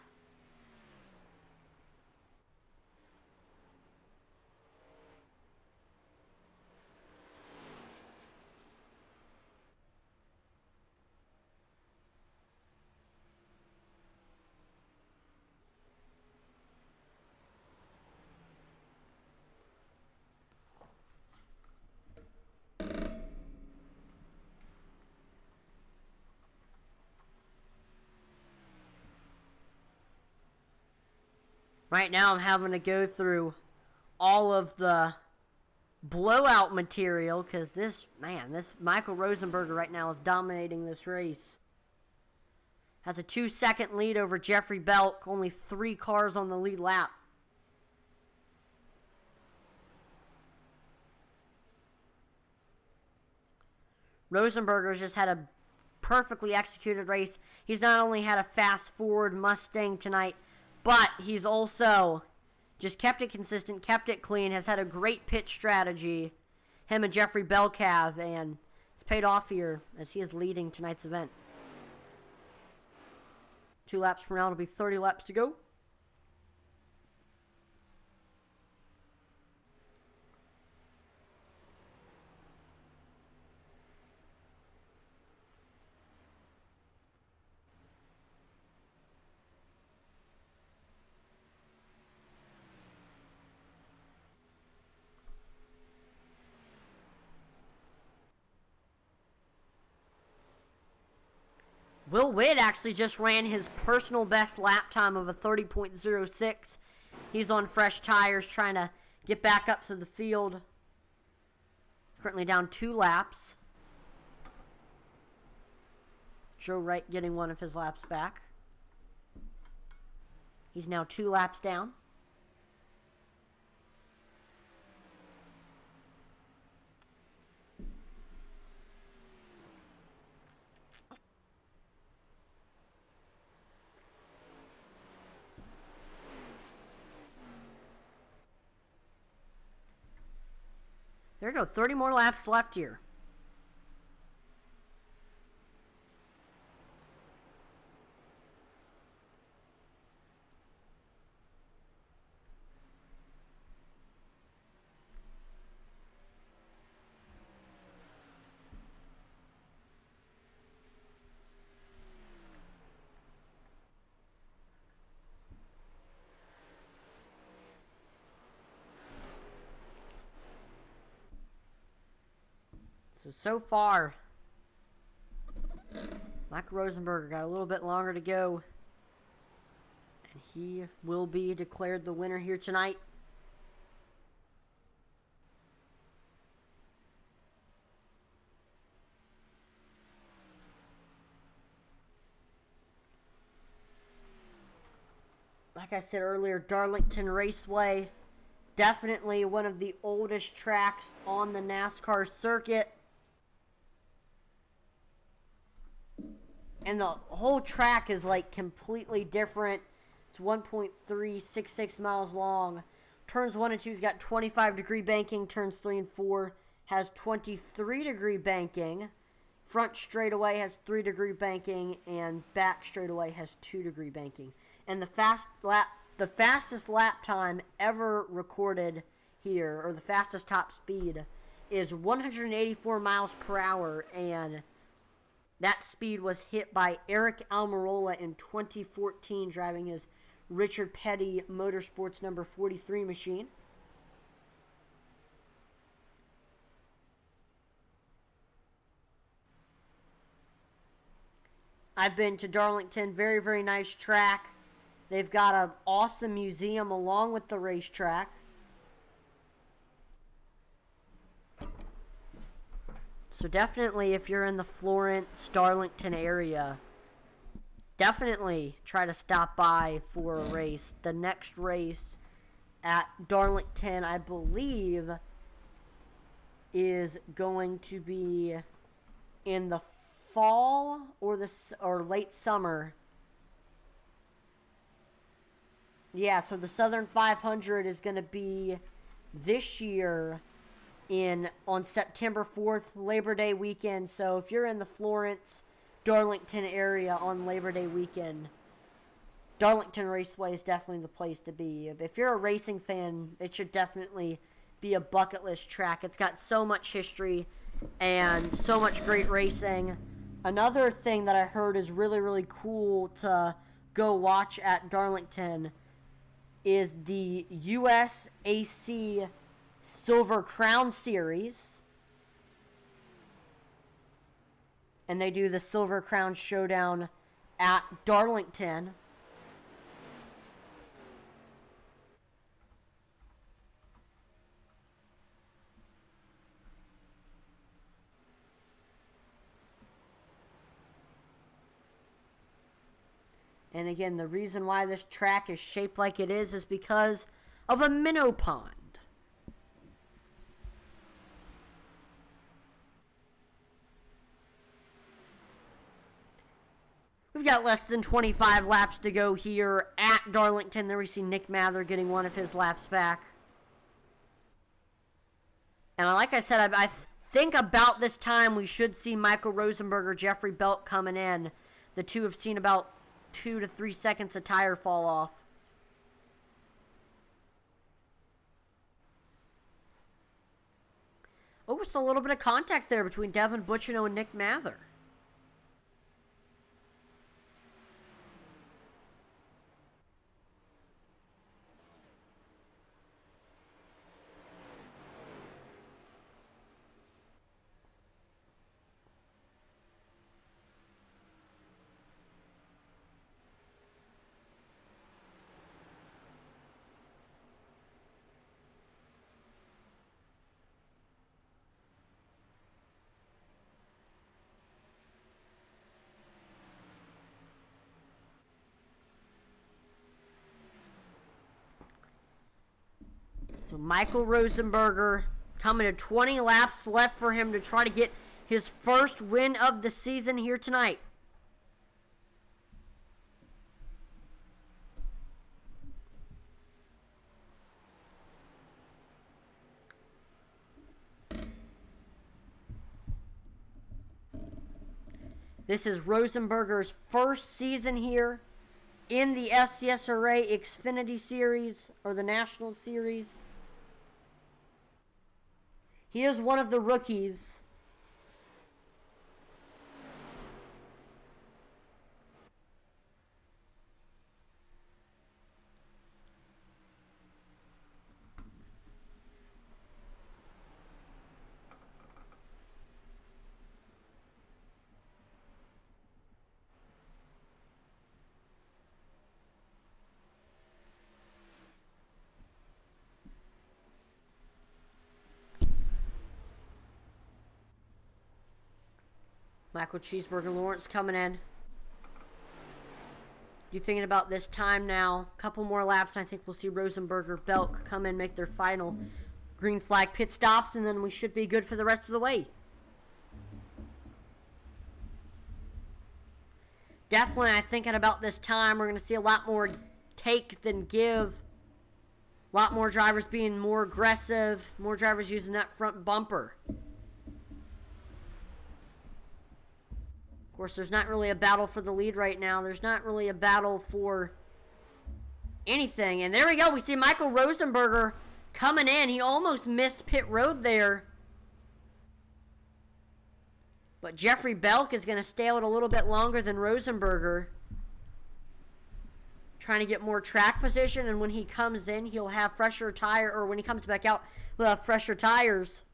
Speaker 1: Right now I'm having to go through all of the blowout material because this Michael Rosenberger right now is dominating this race. Has a 2-second lead over Jeffrey Belk. Only 3 cars on the lead lap. Rosenberger's just had a perfectly executed race. He's not only had a fast Ford Mustang tonight, but he's also just kept it consistent, kept it clean, has had a great pit strategy, him and Jeffrey Belk have, and it's paid off here as he is leading tonight's event. 2 laps from now, it'll be 30 laps to go. Will Witt actually just ran his personal best lap time of a 30.06. He's on fresh tires trying to get back up to the field. Currently down 2 laps. Joe Wright getting one of his laps back. He's now 2 laps down. There we go, 30 more laps left here. So far, Mike Rosenberger got a little bit longer to go. And he will be declared the winner here tonight. Like I said earlier, Darlington Raceway, definitely one of the oldest tracks on the NASCAR circuit. And the whole track is like completely different. It's 1.366 miles long. Turns 1 and 2's got 25-degree banking. Turns 3 and 4 has 23-degree banking. Front straightaway has 3-degree banking, and back straightaway has 2-degree banking. And the fastest lap time ever recorded here, or the fastest top speed, is 184 miles per hour, and that speed was hit by Eric Almirola in 2014, driving his Richard Petty Motorsports number 43 machine. I've been to Darlington, very, very nice track. They've got an awesome museum along with the racetrack. So definitely, if you're in the Florence, Darlington area, definitely try to stop by for a race. The next race at Darlington, I believe, is going to be in the fall or late summer. Yeah, so the Southern 500 is going to be this year on September 4th, Labor Day weekend. So if you're in the Florence, Darlington area on Labor Day weekend, Darlington Raceway is definitely the place to be. If you're a racing fan, it should definitely be a bucket list track. It's got so much history and so much great racing. Another thing that I heard is really, really cool to go watch at Darlington is the USAC Silver Crown Series. And they do the Silver Crown Showdown at Darlington. And again, the reason why this track is shaped like it is because of a minnow pond. We've got less than 25 laps to go here at Darlington. There we see Nick Mather getting one of his laps back. And like I said, I think about this time we should see Michael Rosenberger, Jeffrey Belt coming in. The two have seen about 2 to 3 seconds of tire fall off. Oh, just a little bit of contact there between Devin Butchino and Nick Mather. So Michael Rosenberger coming to 20 laps left for him to try to get his first win of the season here tonight. This is Rosenberger's first season here in the SCSRA Xfinity Series, or the National Series. He is one of the rookies. Michael Cheeseburger Lawrence coming in. You thinking about this time now? A couple more laps, and I think we'll see Rosenberger, Belk come in, make their final green flag pit stops, and then we should be good for the rest of the way. Definitely, I think at about this time, we're going to see a lot more take than give. A lot more drivers being more aggressive. More drivers using that front bumper. Of course, there's not really a battle for the lead right now. There's not really a battle for anything. And there we go. We see Michael Rosenberger coming in. He almost missed pit road there. But Jeffrey Belk is going to stay out a little bit longer than Rosenberger. Trying to get more track position. And when he comes in, he'll have fresher tire. Or when he comes back out, we'll have fresher tires.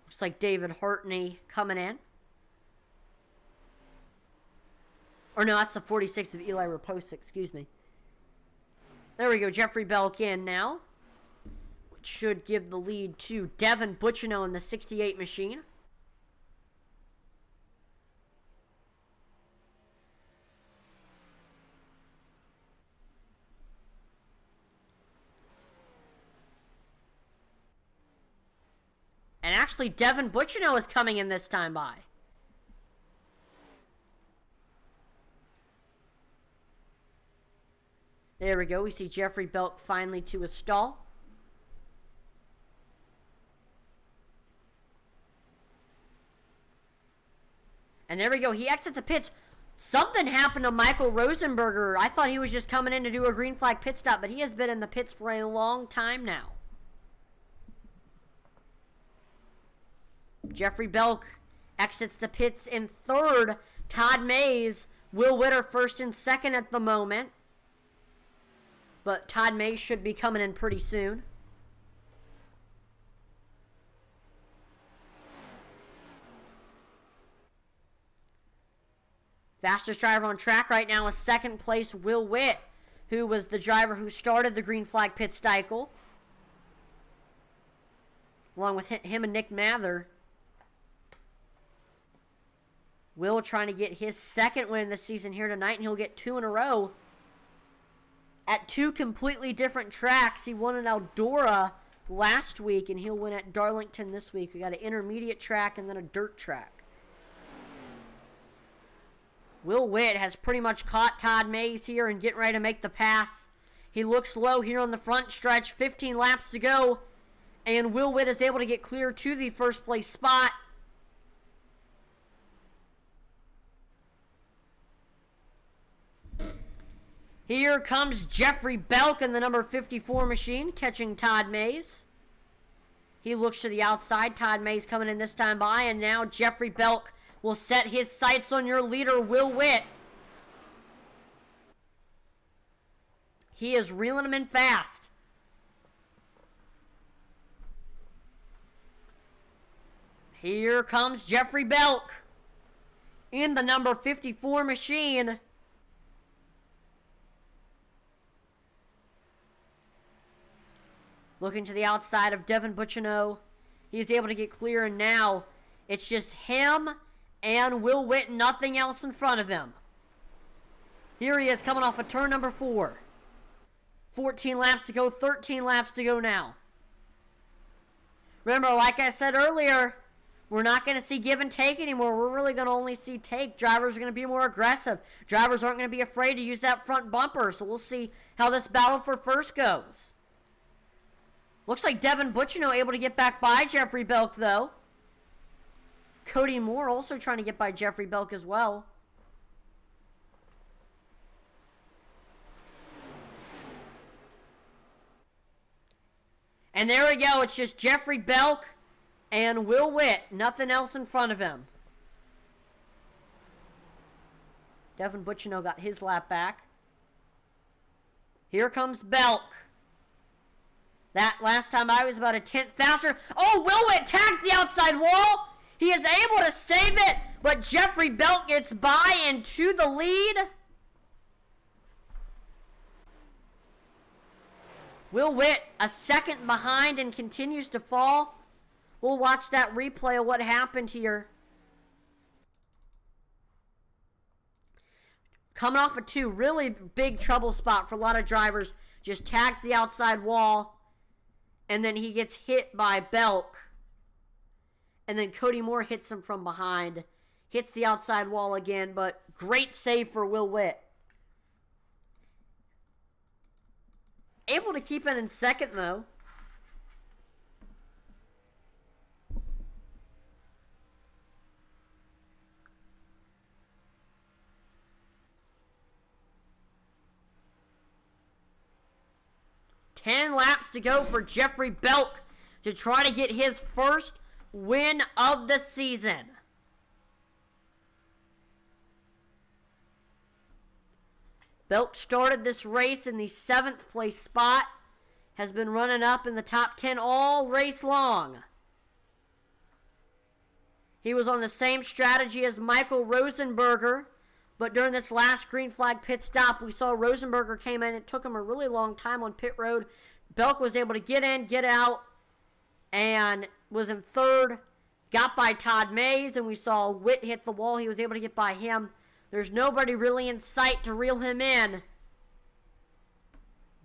Speaker 1: Looks like David Hartney coming in. Or no, that's the 46th of Eli Raposa, excuse me. There we go, Jeffrey Belk in now. Which should give the lead to Devin Bucciano in the 68 machine. And actually, Devin Bucciano is coming in this time by. There we go. We see Jeffrey Belk finally to a stall. And there we go. He exits the pits. Something happened to Michael Rosenberger. I thought he was just coming in to do a green flag pit stop, but he has been in the pits for a long time now. Jeffrey Belk exits the pits in third. Todd Mays, Will Witter first and second at the moment. But Todd Mays should be coming in pretty soon. Fastest driver on track right now is second place Will Witt, who was the driver who started the green flag pit cycle. Along with him and Nick Mather. Will trying to get his second win this season here tonight, and he'll get two in a row at two completely different tracks. He won at Eldora last week, and he'll win at Darlington this week. We got an intermediate track and then a dirt track. Will Witt has pretty much caught Todd Mays here and getting ready to make the pass. He looks low here on the front stretch, 15 laps to go, and Will Witt is able to get clear to the first place spot. Here comes Jeffrey Belk in the number 54 machine, catching Todd Mays. He looks to the outside. Todd Mays coming in this time by, and now Jeffrey Belk will set his sights on your leader, Will Witt. He is reeling him in fast. Here comes Jeffrey Belk in the number 54 machine. Looking to the outside of Devin Bucciano. He's able to get clear, and now it's just him and Will Witt, nothing else in front of him. Here he is coming off of turn number 4. 14 laps to go, 13 laps to go now. Remember, like I said earlier, we're not going to see give and take anymore. We're really going to only see take. Drivers are going to be more aggressive. Drivers aren't going to be afraid to use that front bumper. So we'll see how this battle for first goes. Looks like Devin Butchino able to get back by Jeffrey Belk, though. Cody Moore also trying to get by Jeffrey Belk as well. And there we go. It's just Jeffrey Belk and Will Witt. Nothing else in front of him. Devin Butchino got his lap back. Here comes Belk. That last time I was about a 10th faster. Oh, Will Witt tags the outside wall. He is able to save it, but Jeffrey Belk gets by into the lead. Will Witt a second behind and continues to fall. We'll watch that replay of what happened here. Coming off of 2, really big trouble spot for a lot of drivers. Just tags the outside wall, and then he gets hit by Belk. And then Cody Moore hits him from behind. Hits the outside wall again, but great save for Will Witt. Able to keep it in second, though. Ten laps to go for Jeffrey Belk to try to get his first win of the season. Belk started this race in the 7th place spot. Has been running up in the top 10 all race long. He was on the same strategy as Michael Rosenberger. But during this last green flag pit stop, we saw Rosenberger came in. It took him a really long time on pit road. Belk was able to get in, get out, and was in 3rd. Got by Todd Mays, and we saw Witt hit the wall. He was able to get by him. There's nobody really in sight to reel him in.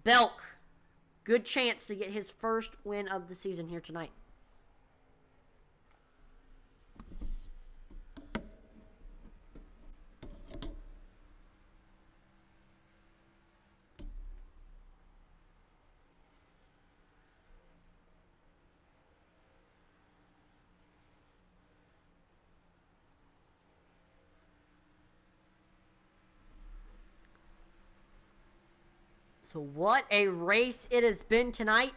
Speaker 1: Belk, good chance to get his first win of the season here tonight. So what a race it has been tonight.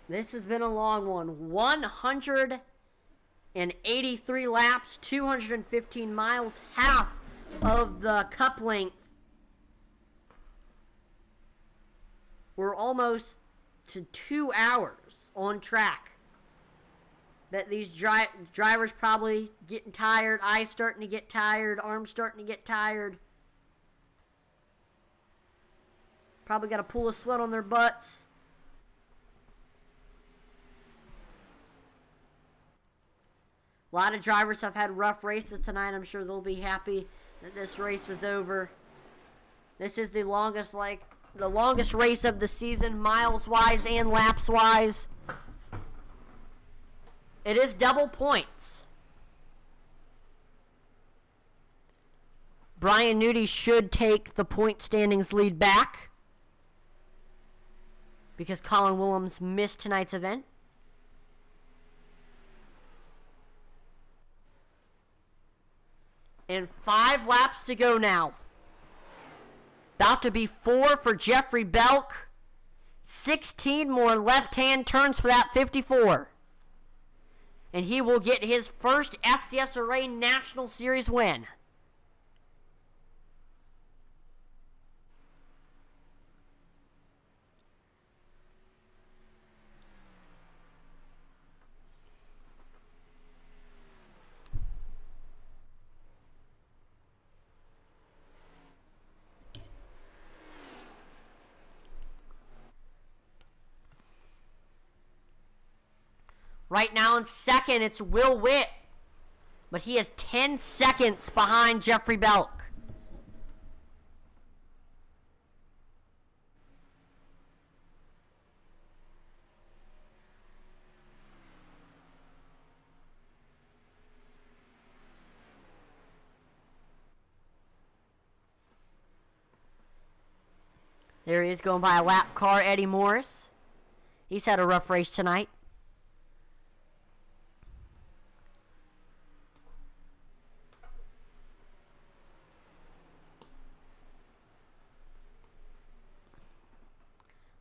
Speaker 1: This has been a long one. 183 laps, 215 miles, half of the cup length. We're almost to 2 hours on track. That these drivers probably getting tired, eyes starting to get tired, arms starting to get tired. Probably got to pull a sweat on their butts. A lot of drivers have had rough races tonight. I'm sure they'll be happy that this race is over. This is the longest race of the season, miles-wise and laps-wise. It is double points. Brian Nudie should take the point standings lead back because Colin Willems missed tonight's event. And 5 laps to go now. About to be 4 for Jeffrey Belk. 16 more left-hand turns for that 54. and he will get his first SCSRA National Series win. Right now in second, it's Will Witt. But he is 10 seconds behind Jeffrey Belk. There he is going by a lap car, Eddie Morris. He's had a rough race tonight.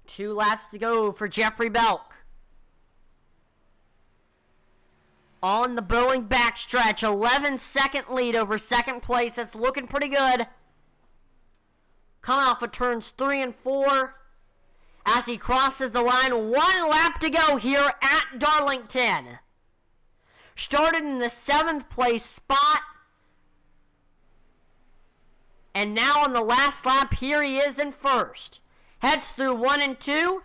Speaker 1: Two laps to go for Jeffrey Belk. On the Boeing backstretch, 11-second lead over second place. That's looking pretty good. Coming off of turns 3 and 4. As he crosses the line, 1 lap to go here at Darlington. Started in the 7th place spot. And now on the last lap, here he is in first. Heads through 1 and 2.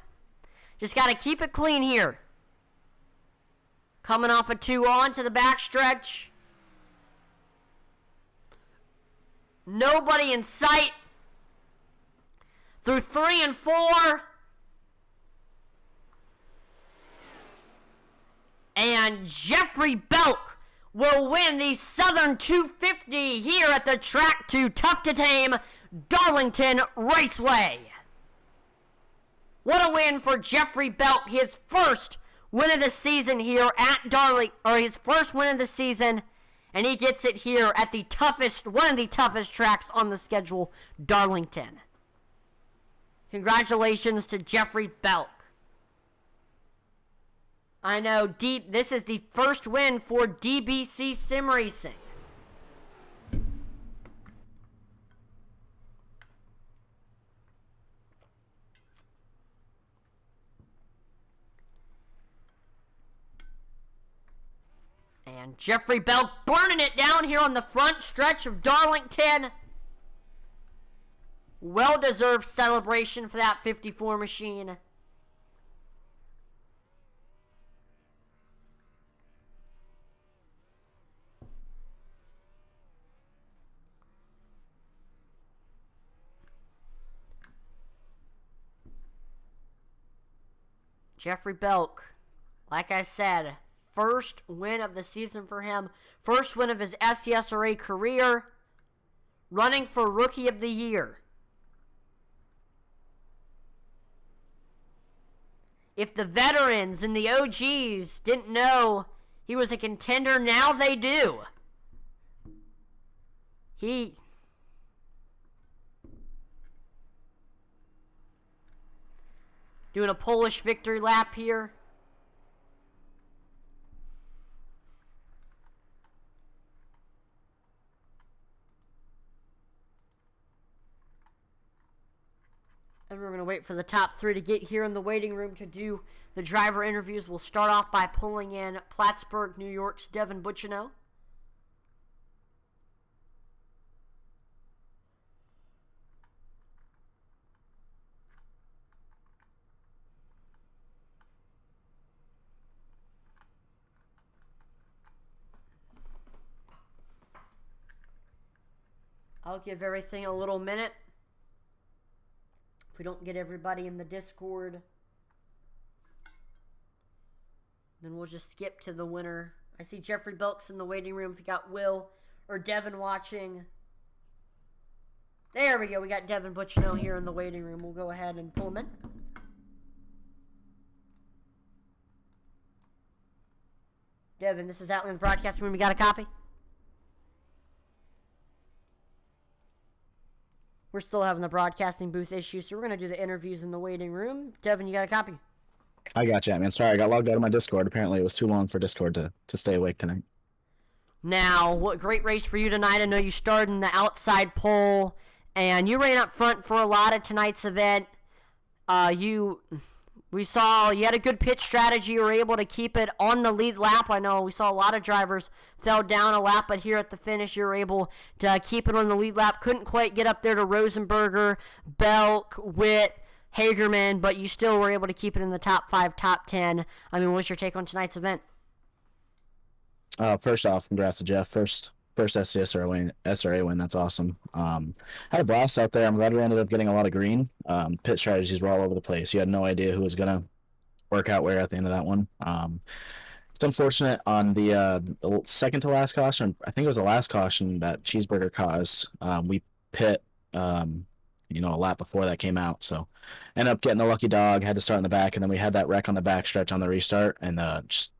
Speaker 1: Just got to keep it clean here. Coming off of 2 on to the backstretch. Nobody in sight. Through 3 and 4. And Jeffrey Belk will win the Southern 250 here at the Track 2 Tough to Tame Darlington Raceway. What a win for Jeffrey Belk, his first win of the season here at his first win of the season, and he gets it here at the toughest, one of the toughest tracks on the schedule, Darlington. Congratulations to Jeffrey Belk. I know, this is the first win for DBC Sim Racing. And Jeffrey Belk burning it down here on the front stretch of Darlington. Well-deserved celebration for that 54 machine. Jeffrey Belk, like I said, first win of the season for him. First win of his SCSRA career. Running for Rookie of the Year. If the veterans and the OGs didn't know he was a contender, now they do. Doing a Polish victory lap here. And we're going to wait for the top 3 to get here in the waiting room to do the driver interviews. We'll start off by pulling in Plattsburgh, New York's Devin Bucciano. I'll give everything a little minute. If we don't get everybody in the Discord, then we'll just skip to the winner. I see Jeffrey Belk's in the waiting room. If you got Will or Devin watching. There we go. We got Devin Bucciano here in the waiting room. We'll go ahead and pull him in. Devin, this is out in the broadcast room. You got a copy? We're still having the broadcasting booth issue, so we're going to do the interviews in the waiting room. Devin, you got a copy?
Speaker 3: I got you, man. Sorry, I got logged out of my Discord. Apparently, it was too long for Discord to stay awake tonight.
Speaker 1: Now, what great race for you tonight. I know you started in the outside pole, and you ran up front for a lot of tonight's event. We saw you had a good pitch strategy. You were able to keep it on the lead lap. I know we saw a lot of drivers fell down a lap, but here at the finish, you were able to keep it on the lead lap. Couldn't quite get up there to Rosenberger, Belk, Witt, Hagerman, but you still were able to keep it in the top 5, top 10. I mean, what's your take on tonight's event?
Speaker 3: First off, congrats to Jeff. First SCSRA win. That's awesome. Had a blast out there. I'm glad we ended up getting a lot of green. Pit strategies were all over the place. You had no idea who was gonna work out where at the end of that one. It's unfortunate on the second to last caution. I think it was the last caution that Cheeseburger caused. We pit, a lap before that came out. So ended up getting the lucky dog. Had to start in the back, and then we had that wreck on the back stretch on the restart, and just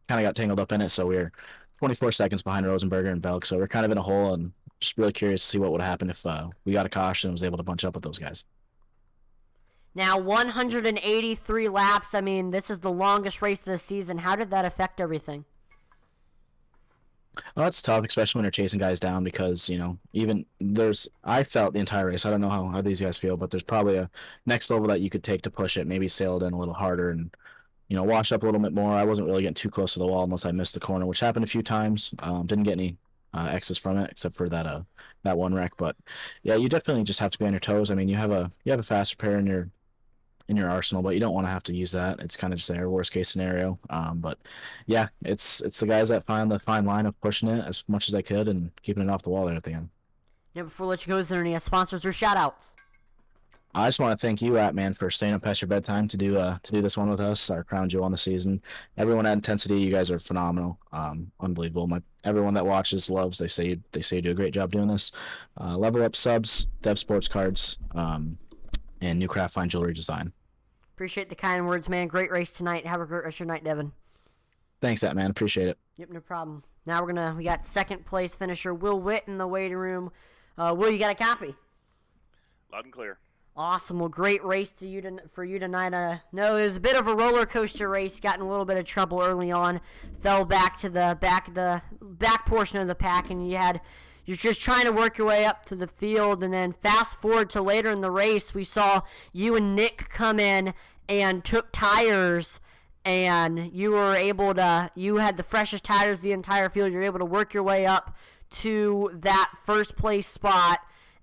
Speaker 3: kind of got tangled up in it. So we were 24 seconds behind Rosenberger and Belk. So we're kind of in a hole, and just really curious to see what would happen if we got a caution and was able to bunch up with those guys.
Speaker 1: Now, 183 laps. I mean, this is the longest race of the season. How did that affect everything?
Speaker 3: Well, that's tough, especially when you're chasing guys down because, I felt the entire race. I don't know how these guys feel, but there's probably a next level that you could take to push it, maybe sail it in a little harder and, wash up a little bit more. I wasn't really getting too close to the wall unless I missed the corner, which happened a few times. Didn't get any X's from it except for that one wreck. But yeah, you definitely just have to be on your toes. I mean, you have a fast repair in your arsenal, but you don't want to have to use that. It's kind of just their worst case scenario. But yeah, it's the guys that find the fine line of pushing it as much as they could and keeping it off the wall there at the end.
Speaker 1: Yeah, before I let you go, is there any sponsors or shout outs?
Speaker 3: I just want to thank you, man, for staying up past your bedtime to do this one with us, our crown jewel on the season. Everyone at Intensity, you guys are phenomenal, unbelievable. Everyone that watches loves. They say you do a great job doing this. Level Up Subs, Dev Sports Cards, and New Craft Fine Jewelry Design.
Speaker 1: Appreciate the kind words, man. Great race tonight. Have a great rest of your night, Devin.
Speaker 3: Thanks, man. Appreciate it.
Speaker 1: Yep, no problem. Now we got second place finisher Will Witt in the waiting room. Will, you got a copy?
Speaker 4: Loud and clear.
Speaker 1: Awesome. Well, great race for you tonight. No, it was a bit of a roller coaster race. Got in a little bit of trouble early on. Fell back to the back portion of the pack, and you're just trying to work your way up to the field. And then fast forward to later in the race, we saw you and Nick come in and took tires, and you had the freshest tires of the entire field. You're able to work your way up to that first place spot.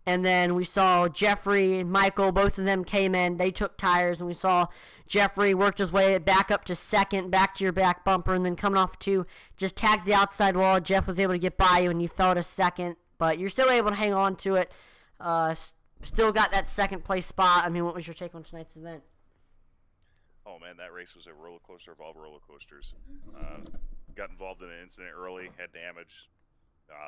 Speaker 1: And then we saw Jeffrey and Michael, both of them came in. They took tires, and we saw Jeffrey worked his way back up to second, back to your back bumper, and then coming off to just tagged the outside wall. Jeff was able to get by you, and you fell to second. But you're still able to hang on to it. Still got that second place spot. I mean, what was your take on tonight's event?
Speaker 4: Oh, man, that race was a roller coaster of all roller coasters. Got involved in an incident early, had damage.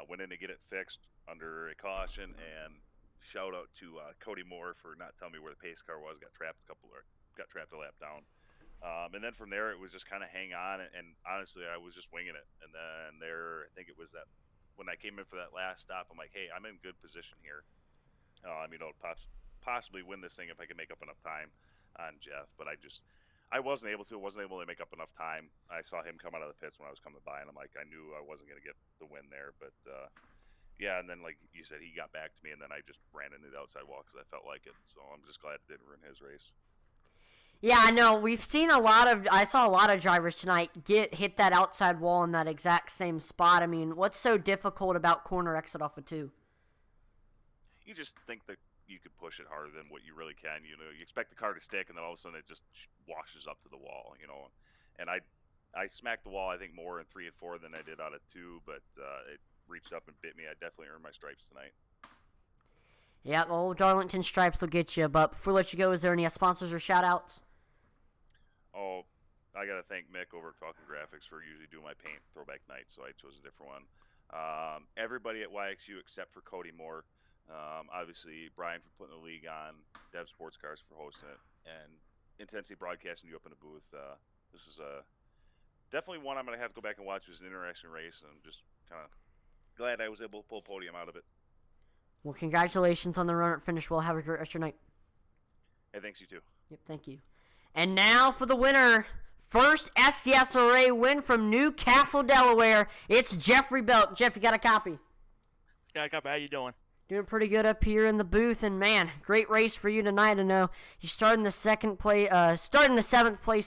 Speaker 4: Went in to get it fixed under a caution, and shout out to Cody Moore for not telling me where the pace car was. Got trapped a lap down, and then from there it was just kind of hang on. And honestly, I was just winging it. And then I think it was that when I came in for that last stop, I'm like, hey, I'm in good position here. Possibly win this thing if I can make up enough time on Jeff, but I wasn't able to make up enough time. I saw him come out of the pits when I was coming by, and I'm like, I knew I wasn't going to get the win there. But, yeah, and then, like you said, he got back to me, and then I just ran into the outside wall because I felt like it. So I'm just glad it didn't ruin his race.
Speaker 1: Yeah, I know. I saw a lot of drivers tonight hit that outside wall in that exact same spot. I mean, what's so difficult about corner exit off of 2?
Speaker 4: You just think that you could push it harder than what you really can. You expect the car to stick, and then all of a sudden it just washes up to the wall. And I smacked the wall, I think, more in 3 and 4 than I did out of 2, but it reached up and bit me. I definitely earned my stripes tonight.
Speaker 1: Yeah, well, Darlington stripes will get you. But before I let you go, is there any sponsors or shout-outs?
Speaker 4: Oh, I got to thank Mick over at Falcon Graphics for usually doing my paint throwback night, so I chose a different one. Everybody at YXU except for Cody Moore. Obviously, Brian for putting the league on, Dev Sports Cars for hosting it, and Intensity Broadcasting you up in the booth. This is definitely one I'm going to have to go back and watch. It was an interesting race, and I'm just kind of glad I was able to pull a podium out of it.
Speaker 1: Well, congratulations on the run at finish. We'll have a great rest of your night.
Speaker 4: Hey, thanks, you too.
Speaker 1: Yep, thank you. And now for the winner. First SCSRA win from Newcastle, Delaware. It's Jeffrey Belk. Jeff, you got a copy?
Speaker 5: Got a copy. How you doing?
Speaker 1: Doing pretty good up here in the booth, and man, great race for you tonight. I know you started in the seventh place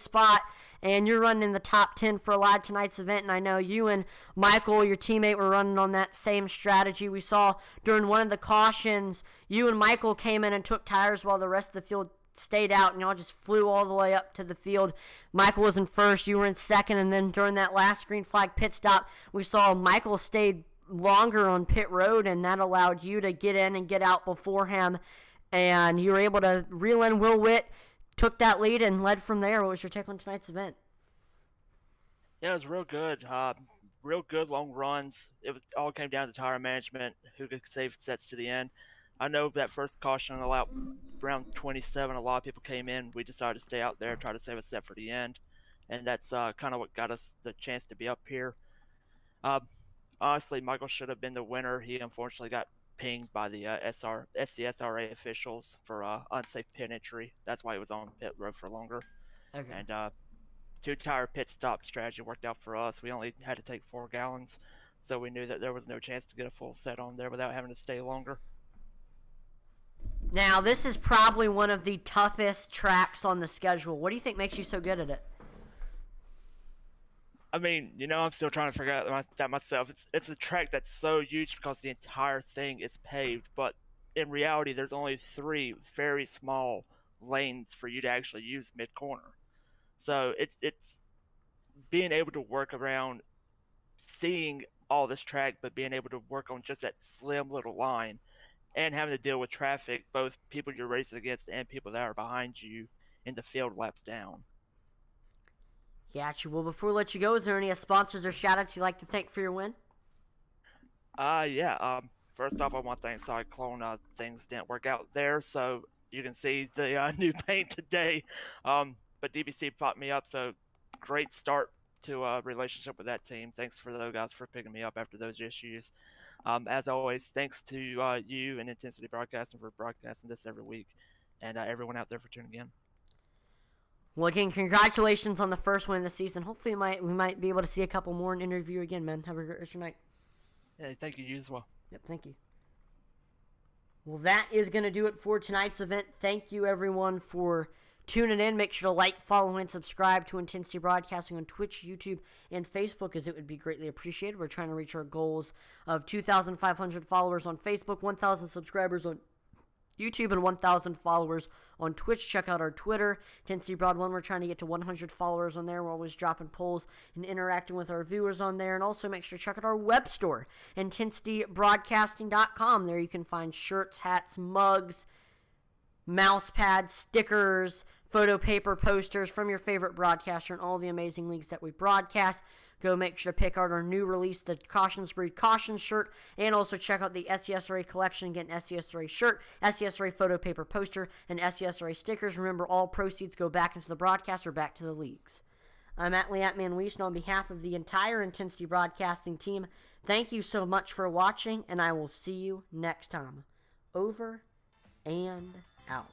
Speaker 1: spot, and you're running in the top 10 for a lot of tonight's event. And I know you and Michael, your teammate, were running on that same strategy. We saw during one of the cautions, you and Michael came in and took tires while the rest of the field stayed out, and y'all just flew all the way up to the field. Michael was in first, you were in second, and then during that last green flag pit stop, we saw Michael stayed longer on pit road, and that allowed you to get in and get out before him, and you were able to reel in Will Witt, took that lead and led from there. What was your take on tonight's event?
Speaker 5: Yeah, it was real good. Real good long runs. It all came down to tire management, who could save sets to the end. I know that first caution allowed around 27. A lot of people came in. We decided to stay out there, try to save a set for the end, and that's kind of what got us the chance to be up here. Honestly, Michael should have been the winner. He unfortunately got pinged by the SCSRA officials for unsafe pit entry. That's why he was on pit road for longer.
Speaker 1: Okay.
Speaker 5: And two-tire pit stop strategy worked out for us. We only had to take 4 gallons, so we knew that there was no chance to get a full set on there without having to stay longer.
Speaker 1: Now, this is probably one of the toughest tracks on the schedule. What do you think makes you so good at it?
Speaker 5: I mean, I'm still trying to figure out that myself. It's a track that's so huge because the entire thing is paved, but in reality, there's only 3 very small lanes for you to actually use mid-corner. So it's being able to work around seeing all this track, but being able to work on just that slim little line and having to deal with traffic, both people you're racing against and people that are behind you in the field laps down.
Speaker 1: Gotcha. Well, before we let you go, is there any sponsors or shout-outs you'd like to thank for your win?
Speaker 5: Yeah. First off, I want to thank Cyclone. Things didn't work out there, so you can see the new paint today. But DBC popped me up, so great start to a relationship with that team. Thanks for those guys for picking me up after those issues. As always, thanks to you and Intensity Broadcasting for broadcasting this every week, and everyone out there for tuning in.
Speaker 1: Well, again, congratulations on the first win of the season. Hopefully, we might be able to see a couple more and interview again, man. Have a great rest of your night.
Speaker 5: Yeah, thank you as well.
Speaker 1: Yep, thank you. Well, that is going to do it for tonight's event. Thank you, everyone, for tuning in. Make sure to like, follow, and subscribe to Intensity Broadcasting on Twitch, YouTube, and Facebook, as it would be greatly appreciated. We're trying to reach our goals of 2,500 followers on Facebook, 1,000 subscribers on YouTube, and 1,000 followers on Twitch. Check out our Twitter, Intensity Broad 1. We're trying to get to 100 followers on there. We're always dropping polls and interacting with our viewers on there. And also make sure to check out our web store, IntensityBroadcasting.com. There you can find shirts, hats, mugs, mouse pads, stickers, photo paper, posters from your favorite broadcaster and all the amazing leagues that we broadcast. Go make sure to pick out our new release, the Cautions Breed Caution shirt, and also check out the SCSRA collection. Get an SCSRA shirt, SCSRA photo paper poster, and SCSRA stickers. Remember, all proceeds go back into the broadcast or back to the leagues. I'm Atlee Atman-Weiss, and on behalf of the entire Intensity Broadcasting team, thank you so much for watching, and I will see you next time. Over and out.